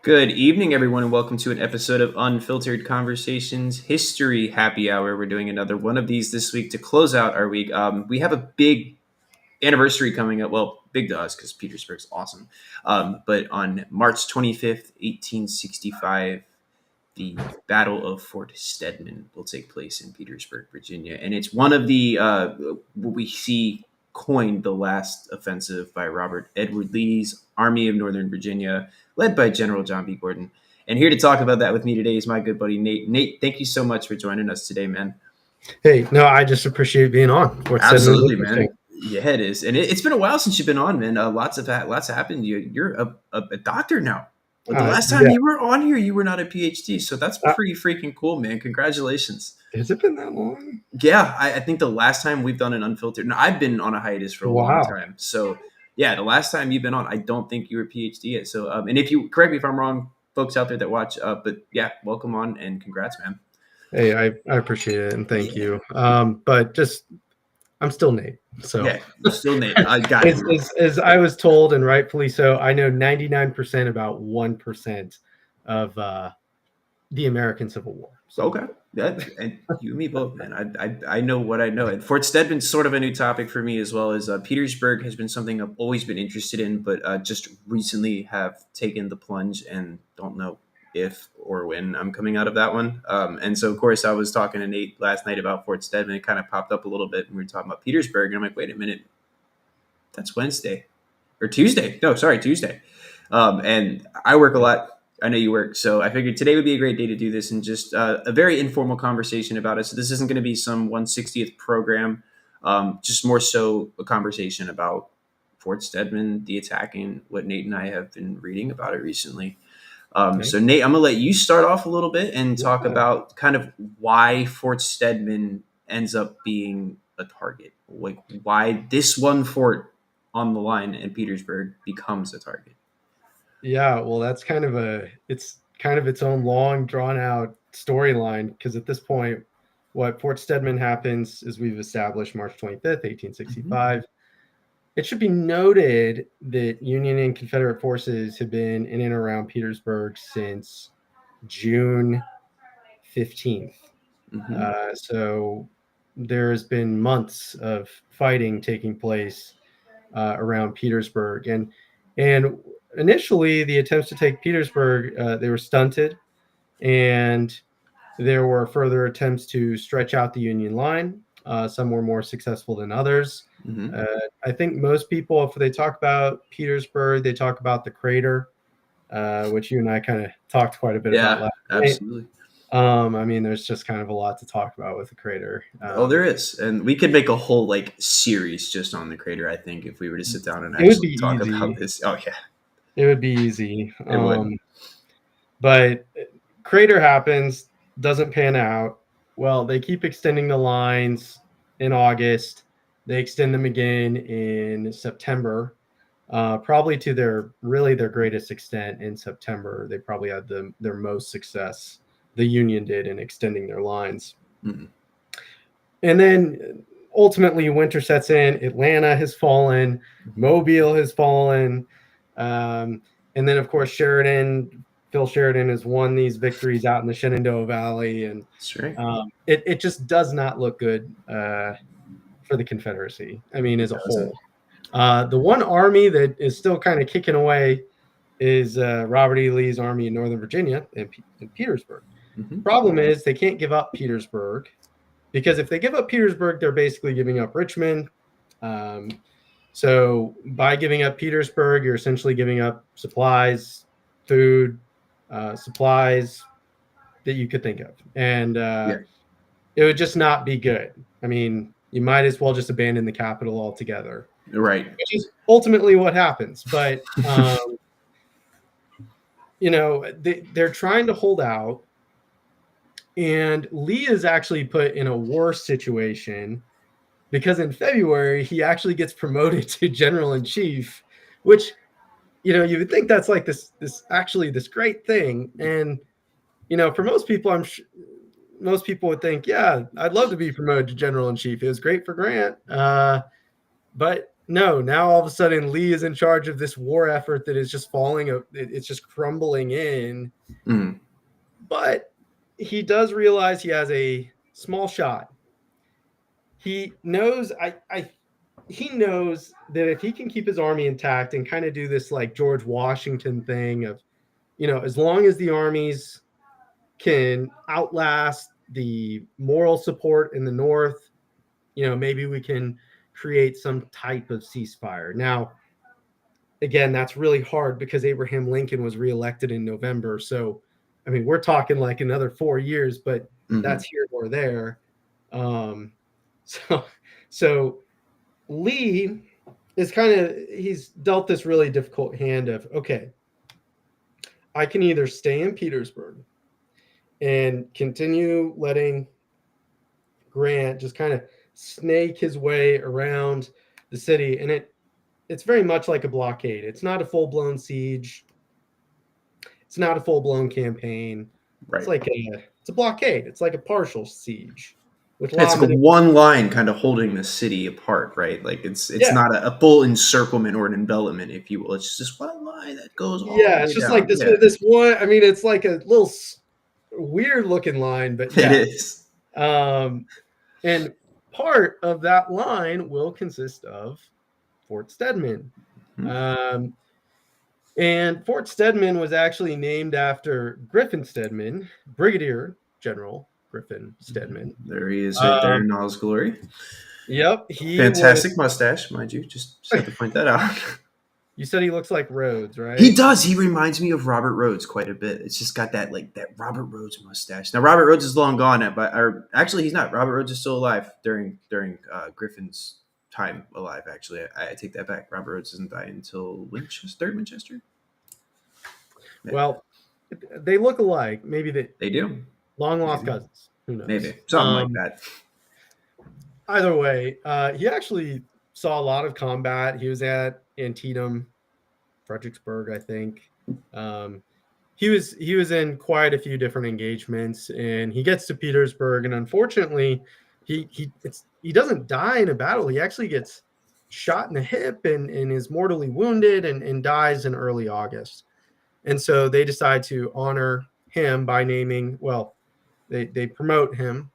Good evening, everyone, and welcome to an episode of Unfiltered Conversations History Happy Hour. We're doing another one of these this week to close out our week. We have a big anniversary coming up. Well, big to us because Petersburg's awesome. But on March 25th, 1865, the Battle of Fort Stedman will take place in Petersburg, Virginia. And it's one of the, what we see coined the last offensive by Robert Edward Lee's Army of Northern Virginia, led by General John B. Gordon. And here to talk about that with me today is my good buddy, Nate. Nate, thank you so much for joining us today, man. Hey, no, I just appreciate being on. Absolutely, man. Yeah, it is. And it's been a while since you've been on, man. Lots happened. You're a doctor now. The last time you were on here, you were not a PhD, so that's pretty freaking cool, man. Congratulations. Has it been that long? Yeah, I think the last time we've done an Unfiltered, and I've been on a hiatus for a long time. So, yeah, the last time you've been on, I don't think you were a PhD yet. So, and if you correct me if I'm wrong, folks out there that watch, but yeah, welcome on and congrats, man. Hey, I appreciate it and thank you. But just I'm still Nate. So yeah, you're still Nate. I got it. As I was told, and rightfully so, I know 99% about 1% of the American Civil War. So. Okay, and you and me both, man. I know what I know. And Fort Stedman's sort of a new topic for me, as well as Petersburg has been something I've always been interested in, but just recently have taken the plunge and don't know if or when I'm coming out of that one. And so, of course, I was talking to Nate last night about Fort Stedman. It kind of popped up a little bit, and we were talking about Petersburg. And I'm like, wait a minute, that's Wednesday or Tuesday. No, sorry, Tuesday. And I work a lot. I know you work. So I figured today would be a great day to do this and just a very informal conversation about it. So this isn't going to be some 160th program, just more so a conversation about Fort Stedman, the attacking, what Nate and I have been reading about it recently. Okay. So, Nate, I'm going to let you start off a little bit and talk about kind of why Fort Stedman ends up being a target, like why this one fort on the line in Petersburg becomes a target. Yeah, well, that's kind of its own long, drawn out storyline because at this point, what Fort Stedman happens is we've established March 25th, 1865. Mm-hmm. It should be noted that Union and Confederate forces have been in and around Petersburg since June 15th. Mm-hmm. So there's been months of fighting taking place around Petersburg. And initially, the attempts to take Petersburg, they were stunted. And there were further attempts to stretch out the Union line. Some were more successful than others. Mm-hmm. I think most people, if they talk about Petersburg, they talk about the crater, which you and I kind of talked quite a bit about last night. Absolutely. I mean, there's just kind of a lot to talk about with the crater. There is. And we could make a whole series just on the crater, I think, if we were to sit down and actually talk about this. Oh, yeah. It would be easy. It would. But crater happens, doesn't pan out. Well, they keep extending the lines in August. They extend them again in September, probably to their greatest extent in September. They probably had their most success, the Union did, in extending their lines. Mm-hmm. And then ultimately winter sets in. Atlanta has fallen. Mobile has fallen. And then, of course, Phil Sheridan has won these victories out in the Shenandoah Valley. And it just does not look good for the Confederacy. I mean, as a whole. The one army that is still kind of kicking away is Robert E. Lee's Army in Northern Virginia in Petersburg. Mm-hmm. Problem is they can't give up Petersburg because if they give up Petersburg, they're basically giving up Richmond. So by giving up Petersburg, you're essentially giving up supplies, food, supplies that you could think of. And it would just not be good. I mean, you might as well just abandon the capital altogether. Right. Which is ultimately what happens. But, they're trying to hold out. And Lee is actually put in a worse situation because in February, he actually gets promoted to general-in-chief, which, you would think that's like this great thing. And, for most people, most people would think, yeah, I'd love to be promoted to general-in-chief. It was great for Grant. But No, now all of a sudden Lee is in charge of this war effort that is just falling. It's just crumbling in. Mm. But he does realize he has a small shot. He knows he knows that if he can keep his army intact and kind of do this like George Washington thing of, as long as the armies can outlast the moral support in the north, maybe we can create some type of ceasefire. Now, again, that's really hard because Abraham Lincoln was reelected in November. So, I mean, we're talking like another 4 years, but Hmm. that's here or there. Um, so, so Lee is he's dealt this really difficult hand of, okay, I can either stay in Petersburg and continue letting Grant just kind of snake his way around the city, and it's very much like a blockade. It's not a full blown siege. It's not a full blown campaign. Right. It's a blockade. It's like a partial siege with It's like a limited. one line kind of holding the city apart, right? Like it's Yeah, not a full encirclement or an envelopment, if you will. It's just one line that goes all the yeah. It's way just like down. this Yeah, this one. I mean, it's like a little weird looking line, but it yeah. is. Um, and part of that line will consist of Fort Stedman. Hmm. Um, and Fort Stedman was actually named after Griffin Stedman, Brigadier General Griffin Stedman. There he is, right there Um, in all his glory. yep, he was. Fantastic mustache, mind you. Just have to point that out. You said he looks like Rhodes, He right? does. He reminds me of Robert Rhodes quite a bit. It's just got that like that Robert Rhodes mustache. Now Robert Rhodes is long gone, but or actually he's not. Robert Rhodes is still alive during Griffin's time alive. Actually, I take that back. Robert Rhodes doesn't die until Winchester. Winchester. Yeah, Well, they look alike. Maybe they they do. long lost Maybe, cousins. Who knows? maybe something like that. Either way, he actually saw a lot of combat. He was at Antietam, Fredericksburg, I think. Um, he was in quite a few different engagements, and he gets to Petersburg, and unfortunately, he doesn't die in a battle. He actually gets shot in the hip and is mortally wounded and dies in early August. And so they decide to honor him by naming. Well, they promote him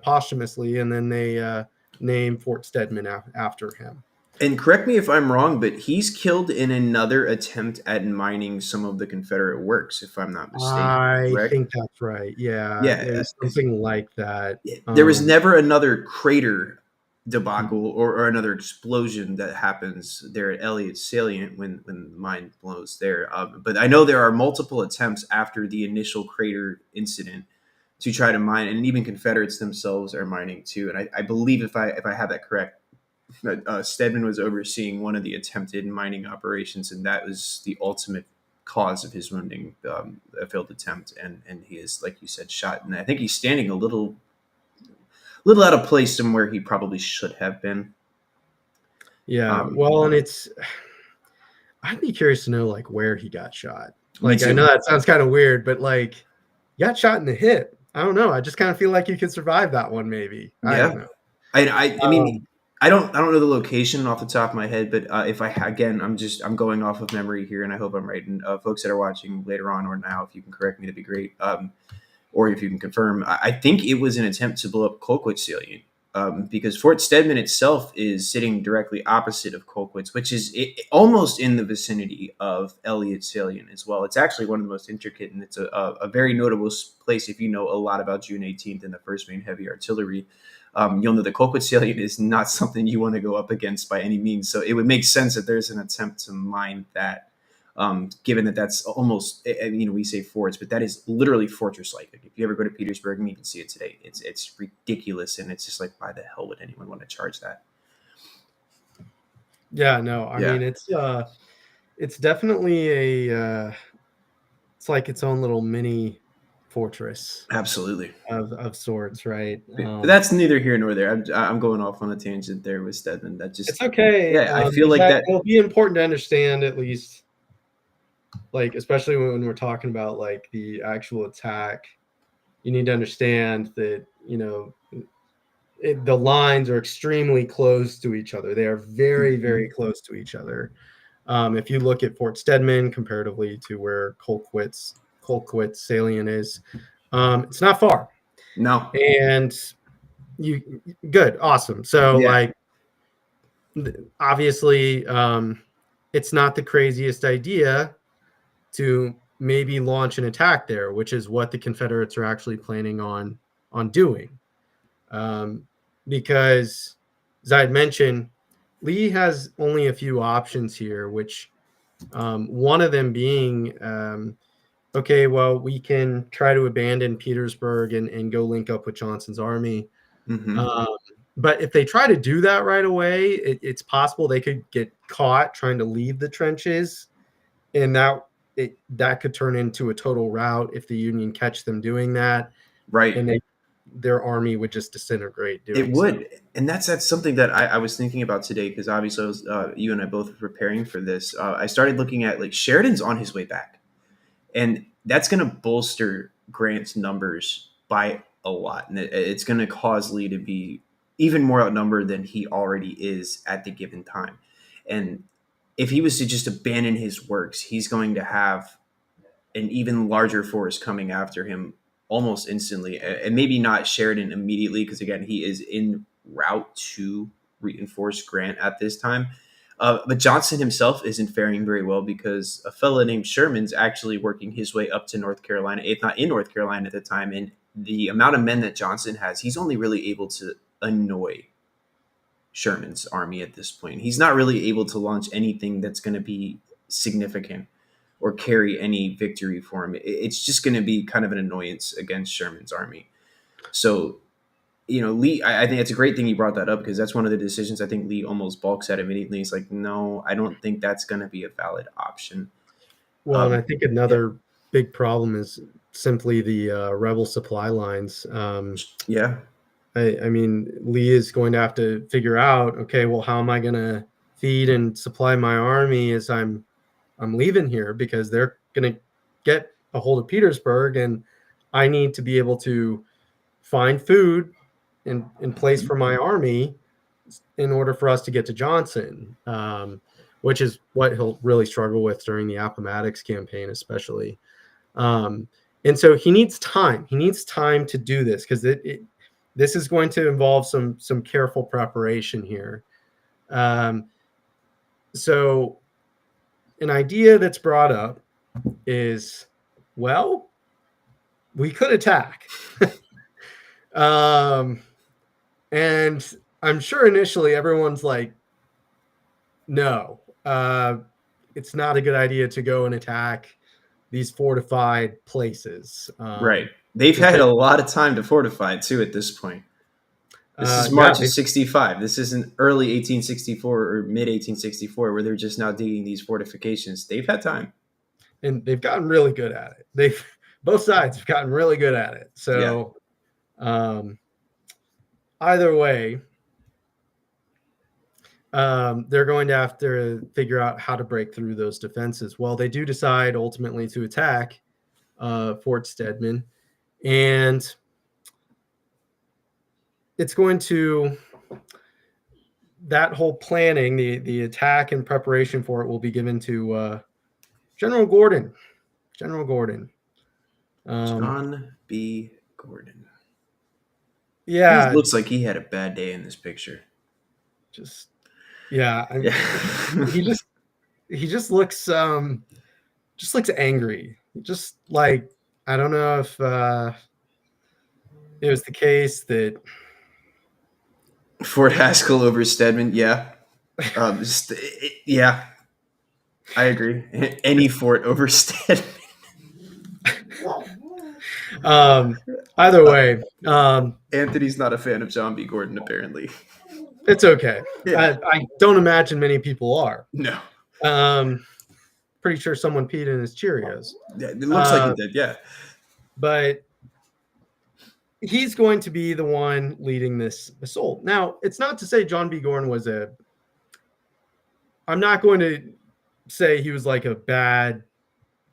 posthumously, and then they name Fort Stedman after him. And correct me if I'm wrong, but he's killed in another attempt at mining some of the Confederate works, if I'm not mistaken. I Correct? think that's right. Yeah, it Yeah, was something like that. there was Um, never another crater debacle or another explosion that happens there at Elliott Salient when the mine blows there. But I know there are multiple attempts after the initial crater incident to try to mine, and even Confederates themselves are mining too. And I believe if I have that correct, that Stedman was overseeing one of the attempted mining operations, and that was the ultimate cause of his wounding, a failed attempt, and he is, like you said, shot. And I think he's standing a little out of place from where he probably should have been. yeah, Um, well, and I'd be curious to know like where he got shot. Me Like I too. know that sounds kind of weird, but like he got shot in the hip. I don't know. I just kind of feel like you could survive that one. Maybe I don't Yeah, know. I mean, Um, I don't know the location off the top of my head, but if again, I'm going off of memory here, and I hope I'm right. And folks that are watching later on or now, if you can correct me, that'd be great. Or if you can confirm, I think it was an attempt to blow up Colquitt Salient. Because Fort Stedman itself is sitting directly opposite of Colquitt's, which is almost in the vicinity of Elliott Salient as well. It's actually one of the most intricate, and it's a very notable place if you know a lot about June 18th and the 1st Maine Heavy Artillery. You'll know the Colquitt Salient is not something you want to go up against by any means. So it would make sense that there's an attempt to mine that, given that that's almost, we say forts, but that is literally fortress-like. Like if you ever go to Petersburg, and you can see it today, it's ridiculous, and it's just like, why the hell would anyone want to charge that? yeah, no, I Yeah, mean it's definitely it's like its own little mini fortress absolutely. of sorts, right? But that's neither here nor there. I'm going off on a tangent there with Stedman. That It's just, okay. yeah, I feel like that. It'll be important to understand at least, like especially when we're talking about like the actual attack. You need to understand that the lines are extremely close to each other. They are very, very close to each other. If you look at Fort Stedman comparatively to where Colquitt's salient is, it's not far. No. And good, awesome. So Yeah. like, obviously, it's not the craziest idea to maybe launch an attack there, which is what the Confederates are actually planning on doing. Because, as I had mentioned, Lee has only a few options here, which one of them being, okay, well, we can try to abandon Petersburg and go link up with Johnson's army. Um, but if they try to do that right away, it's possible they could get caught trying to leave the trenches, and that could turn into a total rout if the Union catch them doing that, Right. and their army would just disintegrate It doing so. would, and that's something that I was thinking about today because obviously I was, you and I both were preparing for this. I started looking at like Sheridan's on his way back, and that's going to bolster Grant's numbers by a lot, and it's going to cause Lee to be even more outnumbered than he already is at the given time. And if he was to just abandon his works, he's going to have an even larger force coming after him almost instantly, and maybe not Sheridan immediately because again he is en route to reinforce Grant at this time. But Johnson himself isn't faring very well because a fellow named Sherman's actually working his way up to North Carolina, if not in North Carolina at the time. And the amount of men that Johnson has, he's only really able to annoy Sherman's army at this point. He's not really able to launch anything that's going to be significant or carry any victory for him. It's just going to be kind of an annoyance against Sherman's army. So, Lee, I think it's a great thing you brought that up because that's one of the decisions I think Lee almost balks at immediately. He's like, no, I don't think that's going to be a valid option. Well, and I think Yeah. another big problem is simply the rebel supply lines. Yeah. I mean, Lee is going to have to figure out, okay, well, how am I going to feed and supply my army as I'm leaving here, because they're going to get a hold of Petersburg, and I need to be able to find food in place Mhm. for my army in order for us to get to Johnson, which is what he'll really struggle with during the Appomattox campaign, especially. And so he needs time. He needs time to do this because this is going to involve some careful preparation here. So an idea that's brought up is, well, we could attack. And I'm sure initially everyone's like, no, it's not a good idea to go and attack these fortified places. Right. They've Just had ba- a lot of time to fortify too at this point. This is yeah, March of 65. This isn't early 1864 or mid 1864 where they're just now digging these fortifications. They've had time. and they've gotten really good at it. Both sides have gotten really good at it. Yeah. So um, either way, they're going to have to figure out how to break through those defenses. Well, they do decide ultimately to attack Fort Stedman, and it's going to, that whole planning, the attack and preparation for it will be given to General Gordon. General Gordon. John B. Gordon. He Yeah, looks like he had a bad day in this picture. just yeah. Yeah. He just looks angry. Just like, I don't know if it was the case that Fort Haskell over Stedman. Yeah. Yeah, I agree. Any fort over Stedman. either way, Anthony's not a fan of John B. Gordon, apparently. it's okay. Yeah. I don't imagine many people are. No. Pretty sure someone peed in his Cheerios. Yeah, it looks like he did. Yeah. But he's going to be the one leading this assault. Now, it's not to say John B. Gordon was I'm not going to say he was like a bad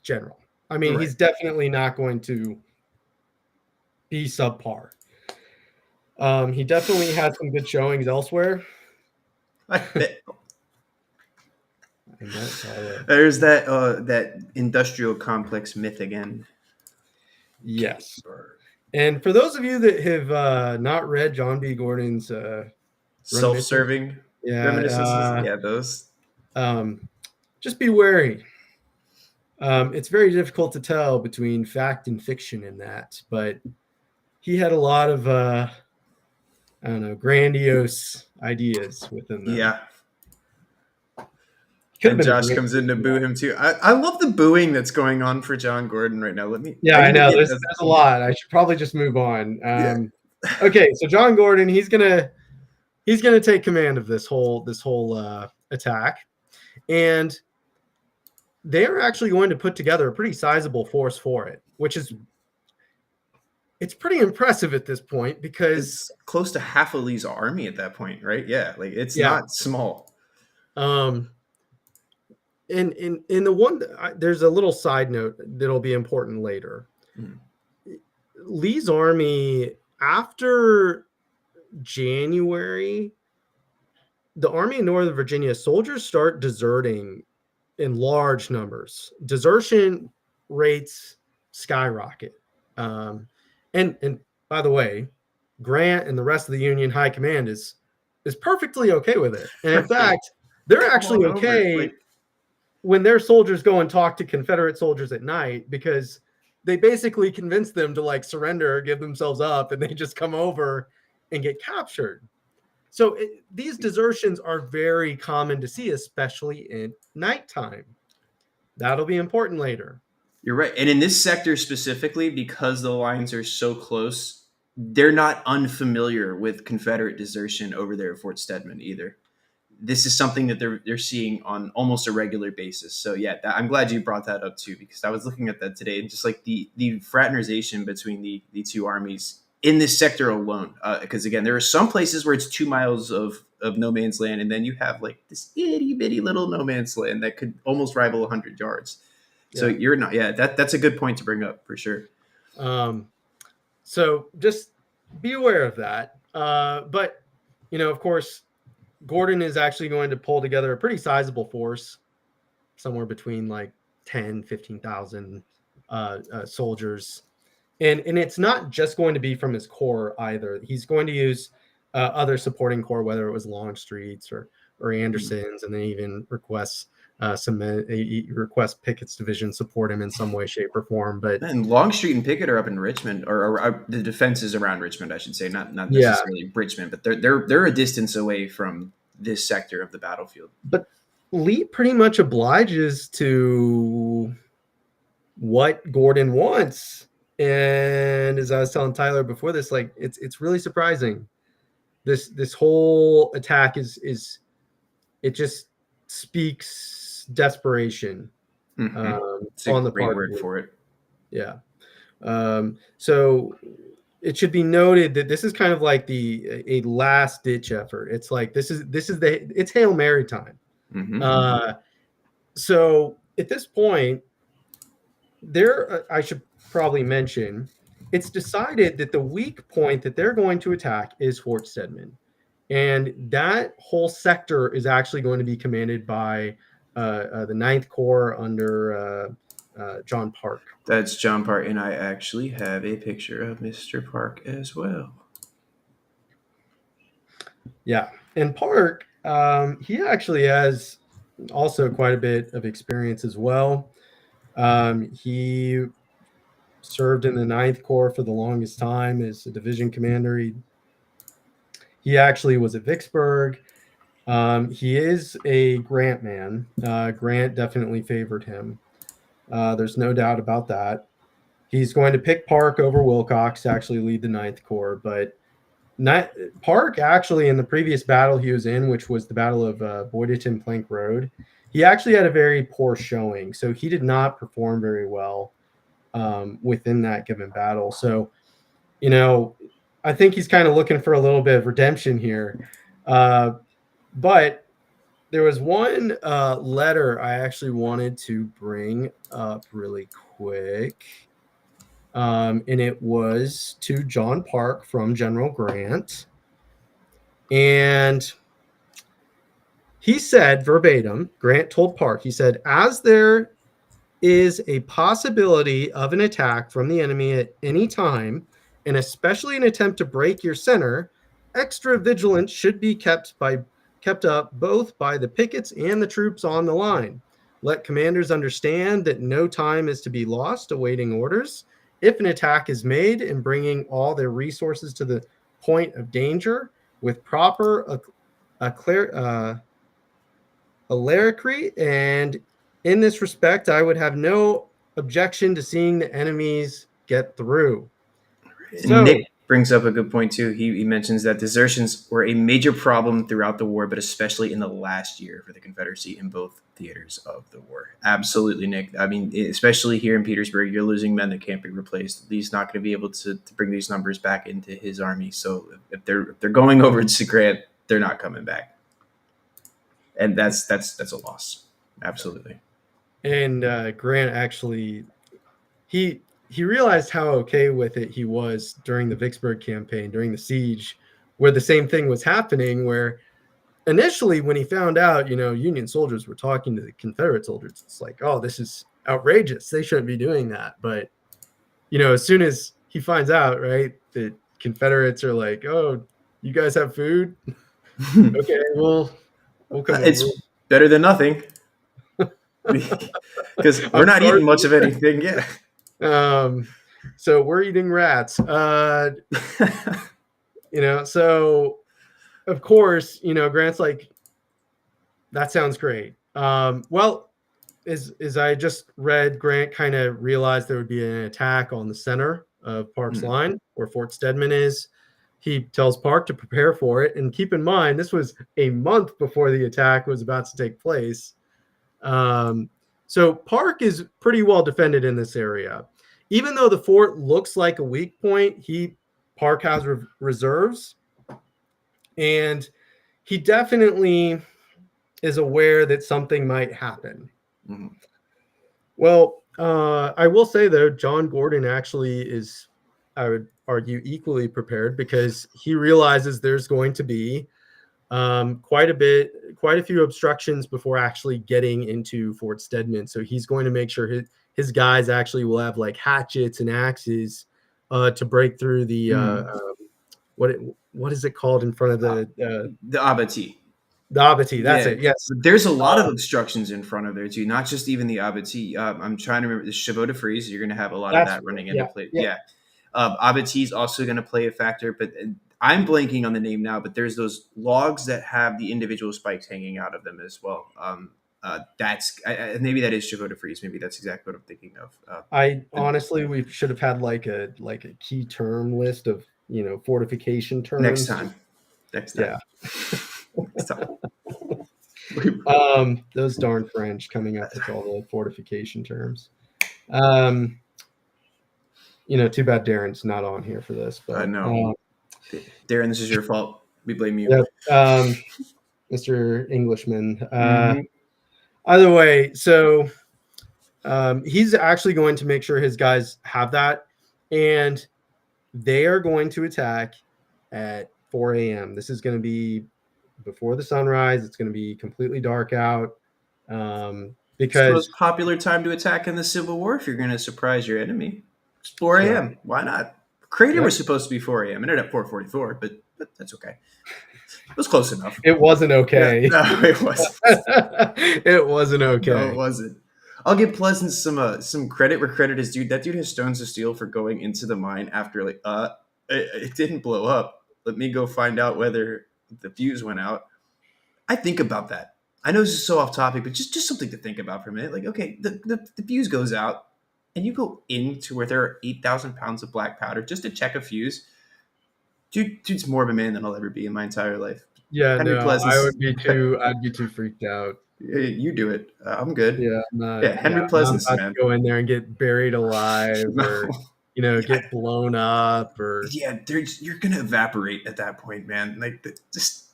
general. I mean, Right. he's definitely not going to be subpar. He definitely had some good showings elsewhere. I don't follow. There's that industrial complex myth again. Yes. And for those of you that have not read John B. Gordon's reminiscence, Self-serving reminiscences. yeah, Yeah, those. just be wary. It's very difficult to tell between fact and fiction in that, but he had a lot of I don't know, grandiose ideas within them. Yeah. Could have And been a Josh great. comes in to boo him too. I love the booing that's going on for John Gordon right now. Yeah, I I need to know. get There's this. a lot. I should probably just move on. Yeah. Okay, so John Gordon, he's gonna take command of this whole attack, and they are actually going to put together a pretty sizable force for it, which is it's pretty impressive at this point because It's close to half of Lee's army at that point, right? Yeah, like it's yeah, not small. um, in the one there's a little side note that'll be important later. Mm. Lee's army after January, the Army in Northern Virginia soldiers start deserting in large numbers. Desertion rates skyrocket. Um, and by the way, Grant and the rest of the Union High Command is perfectly okay with it. And in fact, they're Come actually on over. okay Like, when their soldiers go and talk to Confederate soldiers at night because they basically convince them to like surrender, give themselves up, and they just come over and get captured. So these desertions are very common to see, especially in nighttime. That'll be important later. you're right. And in this sector specifically, because the lines are so close, they're not unfamiliar with Confederate desertion over there at Fort Stedman either. This is something that they're seeing on almost a regular basis. So yeah, I'm glad you brought that up too, because I was looking at that today and just like the fraternization between the two armies in this sector alone. Because again, there are some places where it's 2 miles of no man's land, and then you have like this itty bitty little no man's land that could almost rival 100 yards. So Yeah. you're not, yeah, that's a good point to bring up for sure. So just be aware of that. But, of course, Gordon is actually going to pull together a pretty sizable force, somewhere between like 10, 15,000 soldiers. And it's not just going to be from his corps either. He's going to use other supporting corps, whether it was Longstreet's or Anderson's, and then even requests he requests Pickett's division support him in some way, shape, or form. But And Longstreet and Pickett are up in Richmond, or the defenses around Richmond, I should say, not yeah, necessarily Richmond, but they're a distance away from this sector of the battlefield. but Lee pretty much obliges to what Gordon wants. And as I was telling Tyler before this, like it's really surprising. This whole attack is it just speaks desperation It's a on the great part of word Lee. for it. Yeah. So it should be noted that this is kind of like a last ditch effort. It's like it's Hail Mary time. So at this point, I should probably mention, it's decided that the weak point that they're going to attack is Fort Stedman. And that whole sector is actually going to be commanded by the Ninth Corps under John Park. That's John Park, and I actually have a picture of Mr. Park as well. Yeah, and Park, he actually has also quite a bit of experience as well. He served in the Ninth Corps for the longest time as a division commander. He actually was at Vicksburg. He is a Grant man. Grant definitely favored him. There's no doubt about that. He's going to pick Park over Wilcox to actually lead the Ninth Corps, but Park actually in the previous battle he was in, which was the Battle of Boyderton Plank Road, he actually had a very poor showing. So he did not perform very well within that given battle. So, I think he's kind of looking for a little bit of redemption here. But there was one letter I actually wanted to bring up really quick. and it was to John Park from General Grant. And he said verbatim, Grant told Park, he said, as there is a possibility of an attack from the enemy at any time, and especially an attempt to break your center, extra vigilance should be kept up both by the pickets and the troops on the line. Let commanders understand that no time is to be lost awaiting orders. If an attack is made, and bringing all their resources to the point of danger with proper alacrity, and in this respect, I would have no objection to seeing the enemies get through. And So, Nick brings up a good point too. He mentions that desertions were a major problem throughout the war, but especially in the last year for the Confederacy in both theaters of the war. Absolutely, Nick. I mean, especially here in Petersburg, you're losing men that can't be replaced. He's not going to be able to bring these numbers back into his army. So if they're going over to Grant, they're not coming back, and that's a loss. Absolutely. and Grant actually he realized how okay with it he was during the Vicksburg campaign, during the siege, where the same thing was happening. Where initially, when he found out, Union soldiers were talking to the Confederate soldiers, it's like, oh, this is outrageous. They shouldn't be doing that. But as soon as he finds out, right, that Confederates are like, oh, you guys have food? Okay, we'll come over. It's better than nothing because we're I'm not sorry. eating much of anything. Yeah. So we're eating rats. So of course, Grant's like, that sounds great. Well, as I just read, Grant kind of realized there would be an attack on the center of Park's Mm. line where Fort Stedman is. He tells Park to prepare for it. And keep in mind, this was a month before the attack was about to take place. So Park is pretty well defended in this area. Even though the fort looks like a weak point, Park has reserves. And he definitely is aware that something might happen. Mm. Well, I will say though, John Gordon actually is, I would argue, equally prepared, because he realizes there's going to be quite a few obstructions before actually getting into Fort Stedman. So he's going to make sure his guys actually will have like hatchets and axes to break through the what is it called in front of The abattis. the abattis? That's Yeah, it. Yes. there's a lot of obstructions in front of there too. Not just even the abattis. I'm trying to remember the chevaux de frise. You're going to have a lot of That's that running into yeah, play. yeah. Yeah, abattis also going to play a factor, but I'm blanking on the name now. But there's those logs that have the individual spikes hanging out of them as well. Maybe that is chevaux de frise. Maybe that's exactly what I'm thinking of. I honestly, we should have had like a key term list of fortification Next terms. time. Next time. Yeah. Next time. Those darn French coming up with all the fortification terms. Too bad Darren's not on here for this, but no. Darren, this is your fault. We blame you. Yep. Mr. Englishman. Either way, so he's actually going to make sure his guys have that, and they are going to attack at 4 a.m. This is going to be before the sunrise. It's going to be completely dark out. It's Because the most popular time to attack in the Civil War if you're going to surprise your enemy. It's 4 a.m. Right. Why not? Crater was supposed to be 4 a.m. It ended up 4:44, but that's okay. It was close enough. It wasn't okay. Yeah, no, it wasn't. It wasn't okay. No, it wasn't. I'll give Pleasant some credit where credit is due. That dude has stones of steel for going into the mine after it didn't blow up. Let me go find out whether the fuse went out. I think about that. I know this is so off topic, but just something to think about for a minute. Like, okay, the fuse goes out, and you go into where there are 8,000 pounds of black powder just to check a fuse. Dude's more of a man than I'll ever be in my entire life. Yeah, Henry Pleasance. I'd be too freaked out. You do it. I'm good. Yeah, Henry Pleasance, man. Go in there and get buried alive, or get blown up, or you're gonna evaporate at that point, man. Like just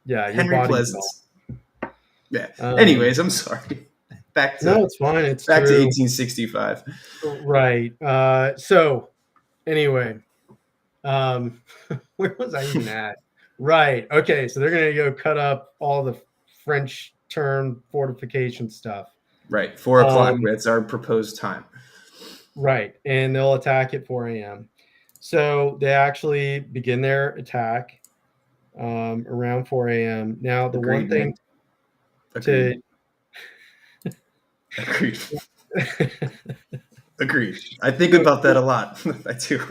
Henry Pleasance. Yeah. Anyways, I'm sorry. back No, to it's fine. It's back to true. 1865. Right. So anyway, um, where was I even at? Right. Okay. So they're gonna go cut up all the French term fortification stuff. Right, 4 o'clock. Um, That's our proposed time. right, and they'll attack at 4 a.m. So they actually begin their attack around 4 a.m. Now, the one Agreed, thing man. Agreed. to Agreed. Agreed. I think about that a lot. I do.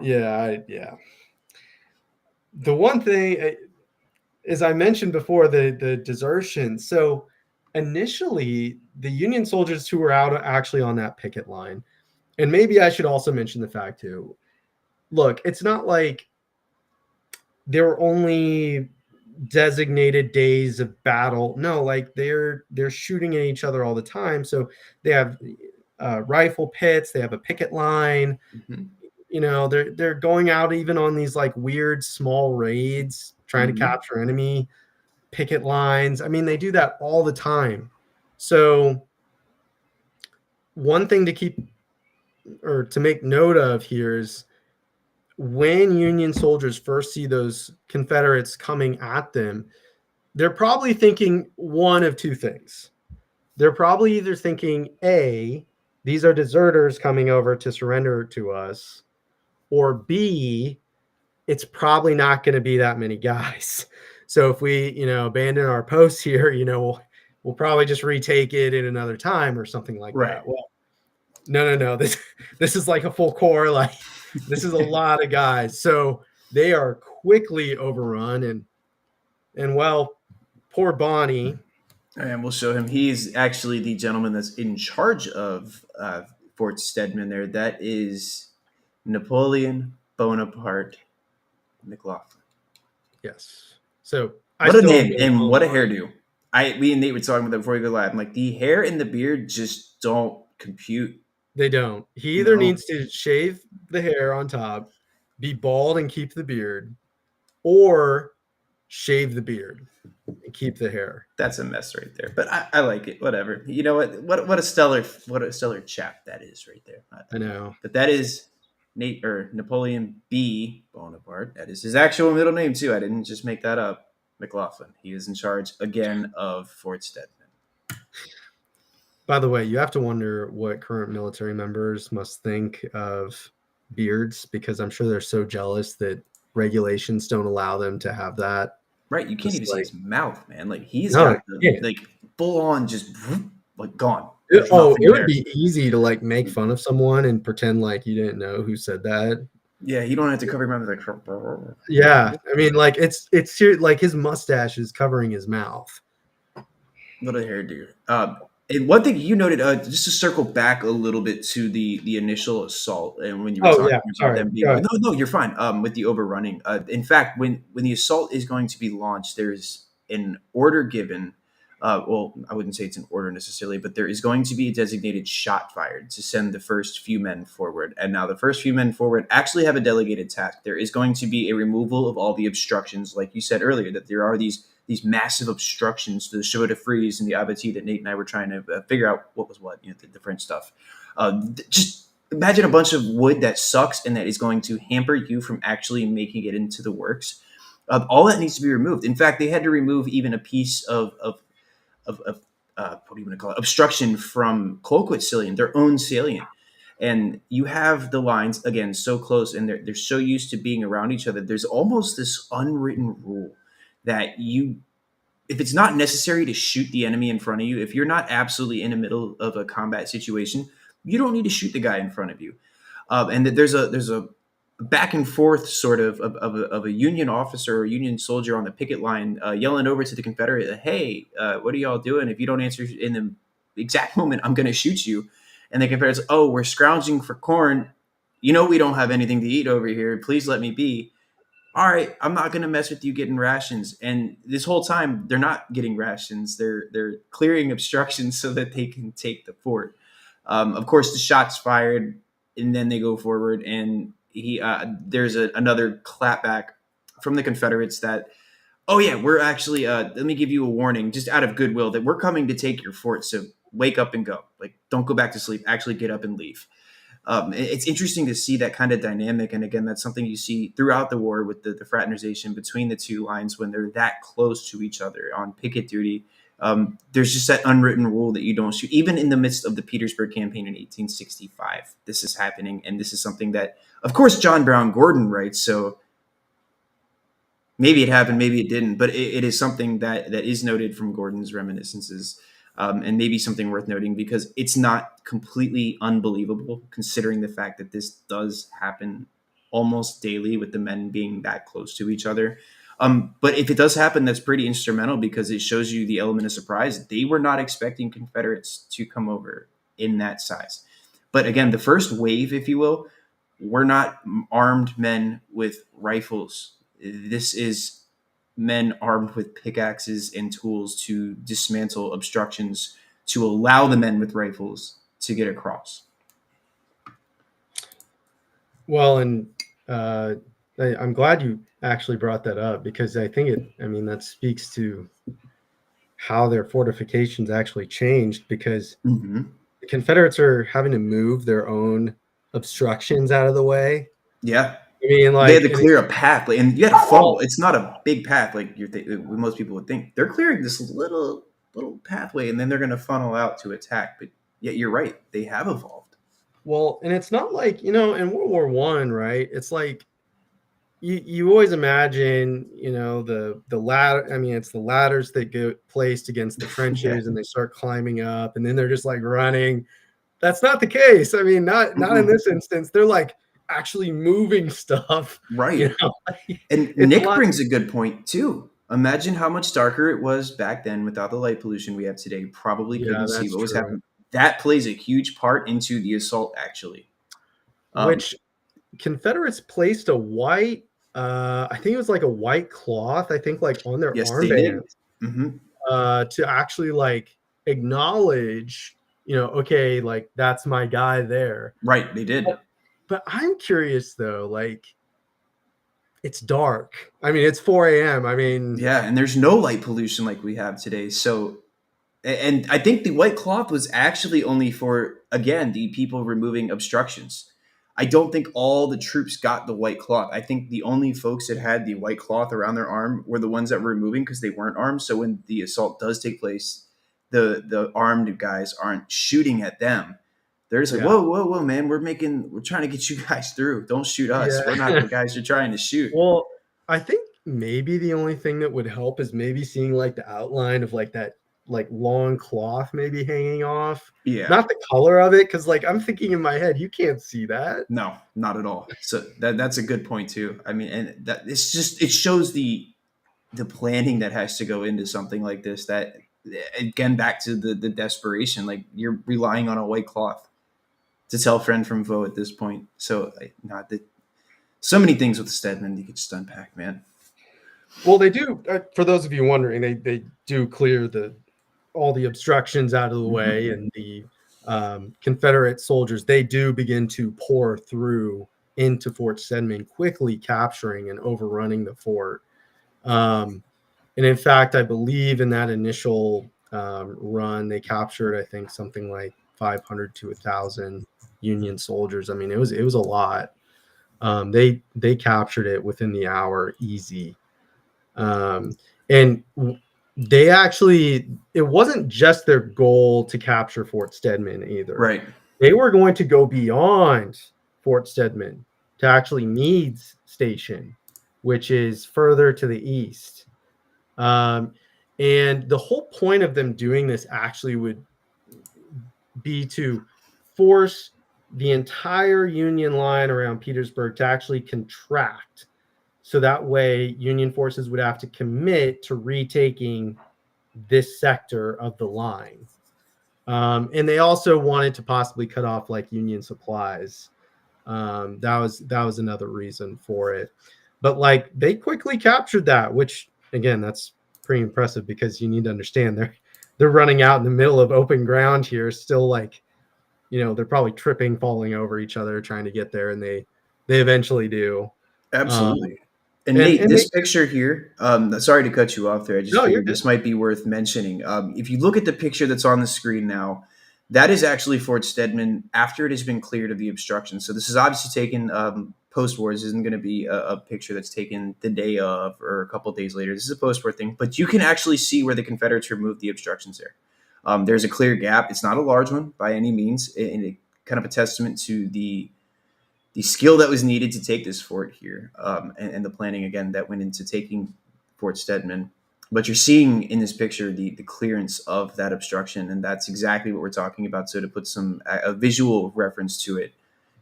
yeah. The one thing, as I mentioned before, the desertion. So initially, the Union soldiers who were out actually on that picket line, and maybe I should also mention the fact too. Look, it's not like there were only designated days of battle. No, like they're shooting at each other all the time. So they have rifle pits. They have a picket line. Mm-hmm. You know, they're going out even on these like weird small raids, trying to Mm-hmm. capture enemy picket lines. I mean, they do that all the time. So one thing to keep or to make note of here is when Union soldiers first see those Confederates coming at them, they're probably thinking one of two things. They're probably either thinking, A, these are deserters coming over to surrender to us, or B, it's probably not going to be that many guys. So if we, abandon our posts here, we'll probably just retake it in another time or something like Right. that. Well, no. This is like a full corps. Like this is a lot of guys. So they are quickly overrun and well, poor Bonnie. And we'll show him. He's actually the gentleman that's in charge of Fort Stedman there. That is Napoleon Bonaparte McLaughlin. Yes. So I What a still am name getting a and little what a Bonnie. hairdo. Me and Nate were talking about that before we go live. I'm like, the hair and the beard just don't compute. They don't. He either No. needs to shave the hair on top, be bald and keep the beard, or shave the beard and keep the hair. That's a mess right there. But I like it. Whatever. You know what? What a stellar chap that is right there. I know. But that is Nate or Napoleon B. Bonaparte. That is his actual middle name too. I didn't just make that up. McLaughlin. He is in charge again of Fort Stedman. By the way, you have to wonder what current military members must think of beards because I'm sure they're so jealous that regulations don't allow them to have that. Right, you can't Just even see like his mouth, man. Like he's no, got the yeah. like full on just like gone. There's It nothing would there. be easy to like make fun of someone and pretend like you didn't know who said that. Yeah, you don't have to cover your mouth like. Yeah, I mean, like it's like his mustache is covering his mouth. Little hairdo. And one thing you noted, just to circle back a little bit to the initial assault, and when you were Oh talking yeah, about sorry. them being Go ahead. no, you're fine. With the overrunning, in fact, when the assault is going to be launched, there's an order given. Well, I wouldn't say it's an order necessarily, but there is going to be a designated shot fired to send the first few men forward. And now the first few men forward actually have a delegated task. There is going to be a removal of all the obstructions, like you said earlier, that there are these massive obstructions to the Chemin de Frise and the Abattis that Nate and I were trying to figure out what was what, the French stuff. Just imagine a bunch of wood that sucks and that is going to hamper you from actually making it into the works. All that needs to be removed. In fact, they had to remove even a piece of what do you want to call it, obstruction from Colquitt salient, their own salient. And you have the lines again so close, and they're so used to being around each other. There's almost this unwritten rule that if it's not necessary to shoot the enemy in front of you, if you're not absolutely in the middle of a combat situation, you don't need to shoot the guy in front of you. And that there's a back and forth sort of a Union officer or Union soldier on the picket line yelling over to the Confederate, "Hey, what are y'all doing? If you don't answer in the exact moment, I'm going to shoot you." And the Confederates, "Oh, we're scrounging for corn. We don't have anything to eat over here. Please let me be." All right, I'm not going to mess with you getting rations. And this whole time, they're not getting rations. They're clearing obstructions so that they can take the fort. Of course, the shots fired, and then they go forward, and there's another clapback from the Confederates that Oh yeah, we're actually. Let me give you a warning, just out of goodwill, that we're coming to take your fort. So wake up and go. Like, don't go back to sleep. Actually, get up and leave. It's interesting to see that kind of dynamic, and again, that's something you see throughout the war with the fraternization between the two lines when they're that close to each other on picket duty. There's just that unwritten rule that you don't shoot, even in the midst of the Petersburg campaign in 1865. This is happening, and this is something that, of course, John Brown Gordon writes. So maybe it happened, maybe it didn't, but it is something that is noted from Gordon's reminiscences, and maybe something worth noting because it's not completely unbelievable considering the fact that this does happen almost daily with the men being that close to each other. But if it does happen, that's pretty instrumental because it shows you the element of surprise. They were not expecting Confederates to come over in that size. But again, the first wave, if you will, were not armed men with rifles. This is men armed with pickaxes and tools to dismantle obstructions to allow the men with rifles to get across. Well, and I'm glad you actually brought that up because I think that speaks to how their fortifications actually changed because Mm-hmm. the Confederates are having to move their own obstructions out of the way. Yeah, I mean, they had like, to and clear a path, and you had to funnel. It's not a big path like most people would think. They're clearing this little pathway, and then they're going to funnel out to attack. But yet, you're right; they have evolved. well, and it's not like, in World War One, right? It's like you always imagine, the ladder. I mean, it's the ladders that get placed against the Yeah. trenches, and they start climbing up, and then they're just like running. That's not the case. I mean, not in Mm-mm. this instance. They're like actually moving stuff. You Right. know, And it's a Nick lot. brings a good point too. Imagine how much darker it was back then without the light pollution we have today. You probably Yeah, couldn't see that's what was true. happening. That plays a huge part into the assault, actually. Um, Which Confederates placed a white, I think it was like a white cloth, I think like on their yes, they did. armbands, Hmm. to actually like acknowledge, okay, like that's my guy there. Right, they did. But I'm curious though, like it's dark. I mean, it's 4 a.m. I mean, Yeah, and there's no light pollution like we have today. So, and I think the white cloth was actually only for, again, the people removing obstructions. I don't think all the troops got the white cloth. I think the only folks that had the white cloth around their arm were the ones that were moving because they weren't armed. So when the assault does take place, the armed guys aren't shooting at them. They're just like, yeah. whoa, whoa, whoa, man, we're trying to get you guys through. Don't shoot us. We're not Yeah. the guys you're trying to shoot. Well, I think maybe the only thing that would help is maybe seeing like the outline of like that like long cloth maybe hanging off. Yeah. Not the color of it, because like I'm thinking in my head, you can't see that. No, not at all. So that's a good point too. I mean, and that it's just it shows the planning that has to go into something like this. That again, back to the desperation. Like you're relying on a white cloth to tell friend from foe at this point. So not that so many things with Stedman you could just unpack, man. Well, they do. For those of you wondering, they do clear all the obstructions out of the Mm-hmm. way, and the Confederate soldiers, they do begin to pour through into Fort Stedman, quickly capturing and overrunning the fort. Um, and in fact, I believe in that initial run, they captured, I think, something like 500 to 1,000 Union soldiers. I mean, it was a lot. They captured it within the hour, easy. And they actually, it wasn't just their goal to capture Fort Stedman either. Right. They were going to go beyond Fort Stedman to actually Meade's Station, which is further to the east. Um, and the whole point of them doing this actually would be to force the entire Union line around Petersburg to actually contract. So that way, Union forces would have to commit to retaking this sector of the line. And they also wanted to possibly cut off like Union supplies. That was another reason for it. But like they quickly captured that, which again, that's pretty impressive because you need to understand they're running out in the middle of open ground here, still like, they're probably tripping, falling over each other, trying to get there, and they eventually do. Um, Absolutely. And Nate, this picture here, sorry to cut you off there. I just no, you're figured good. this might be worth mentioning. If you look at the picture that's on the screen now, that is actually Fort Stedman after it has been cleared of the obstruction. So this is obviously taken post-war. This isn't going to be a picture that's taken the day of or a couple of days later. This is a post-war thing, but you can actually see where the Confederates removed the obstructions there. There's a clear gap. It's not a large one by any means, and it kind of a testament to the skill that was needed to take this fort here, and the planning again that went into taking Fort Stedman. But you're seeing in this picture the clearance of that obstruction, and that's exactly what we're talking about. So to put some a visual reference to it,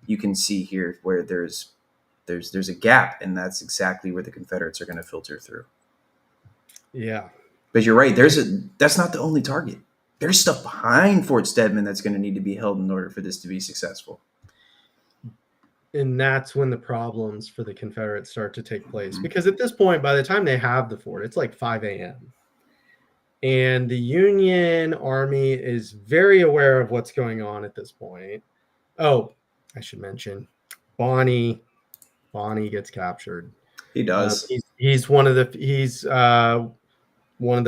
you can see here where there's a gap, and that's exactly where the Confederates are going to filter through. Yeah, but you're right. That's not the only target. There's stuff behind Fort Stedman that's going to need to be held in order for this to be successful. And that's when the problems for the Confederates start to take place. Because at this point, by the time they have the fort, it's like 5 a.m. And the Union Army is very aware of what's going on at this point. Oh, I should mention, Bonnie gets captured. He does. He's one of the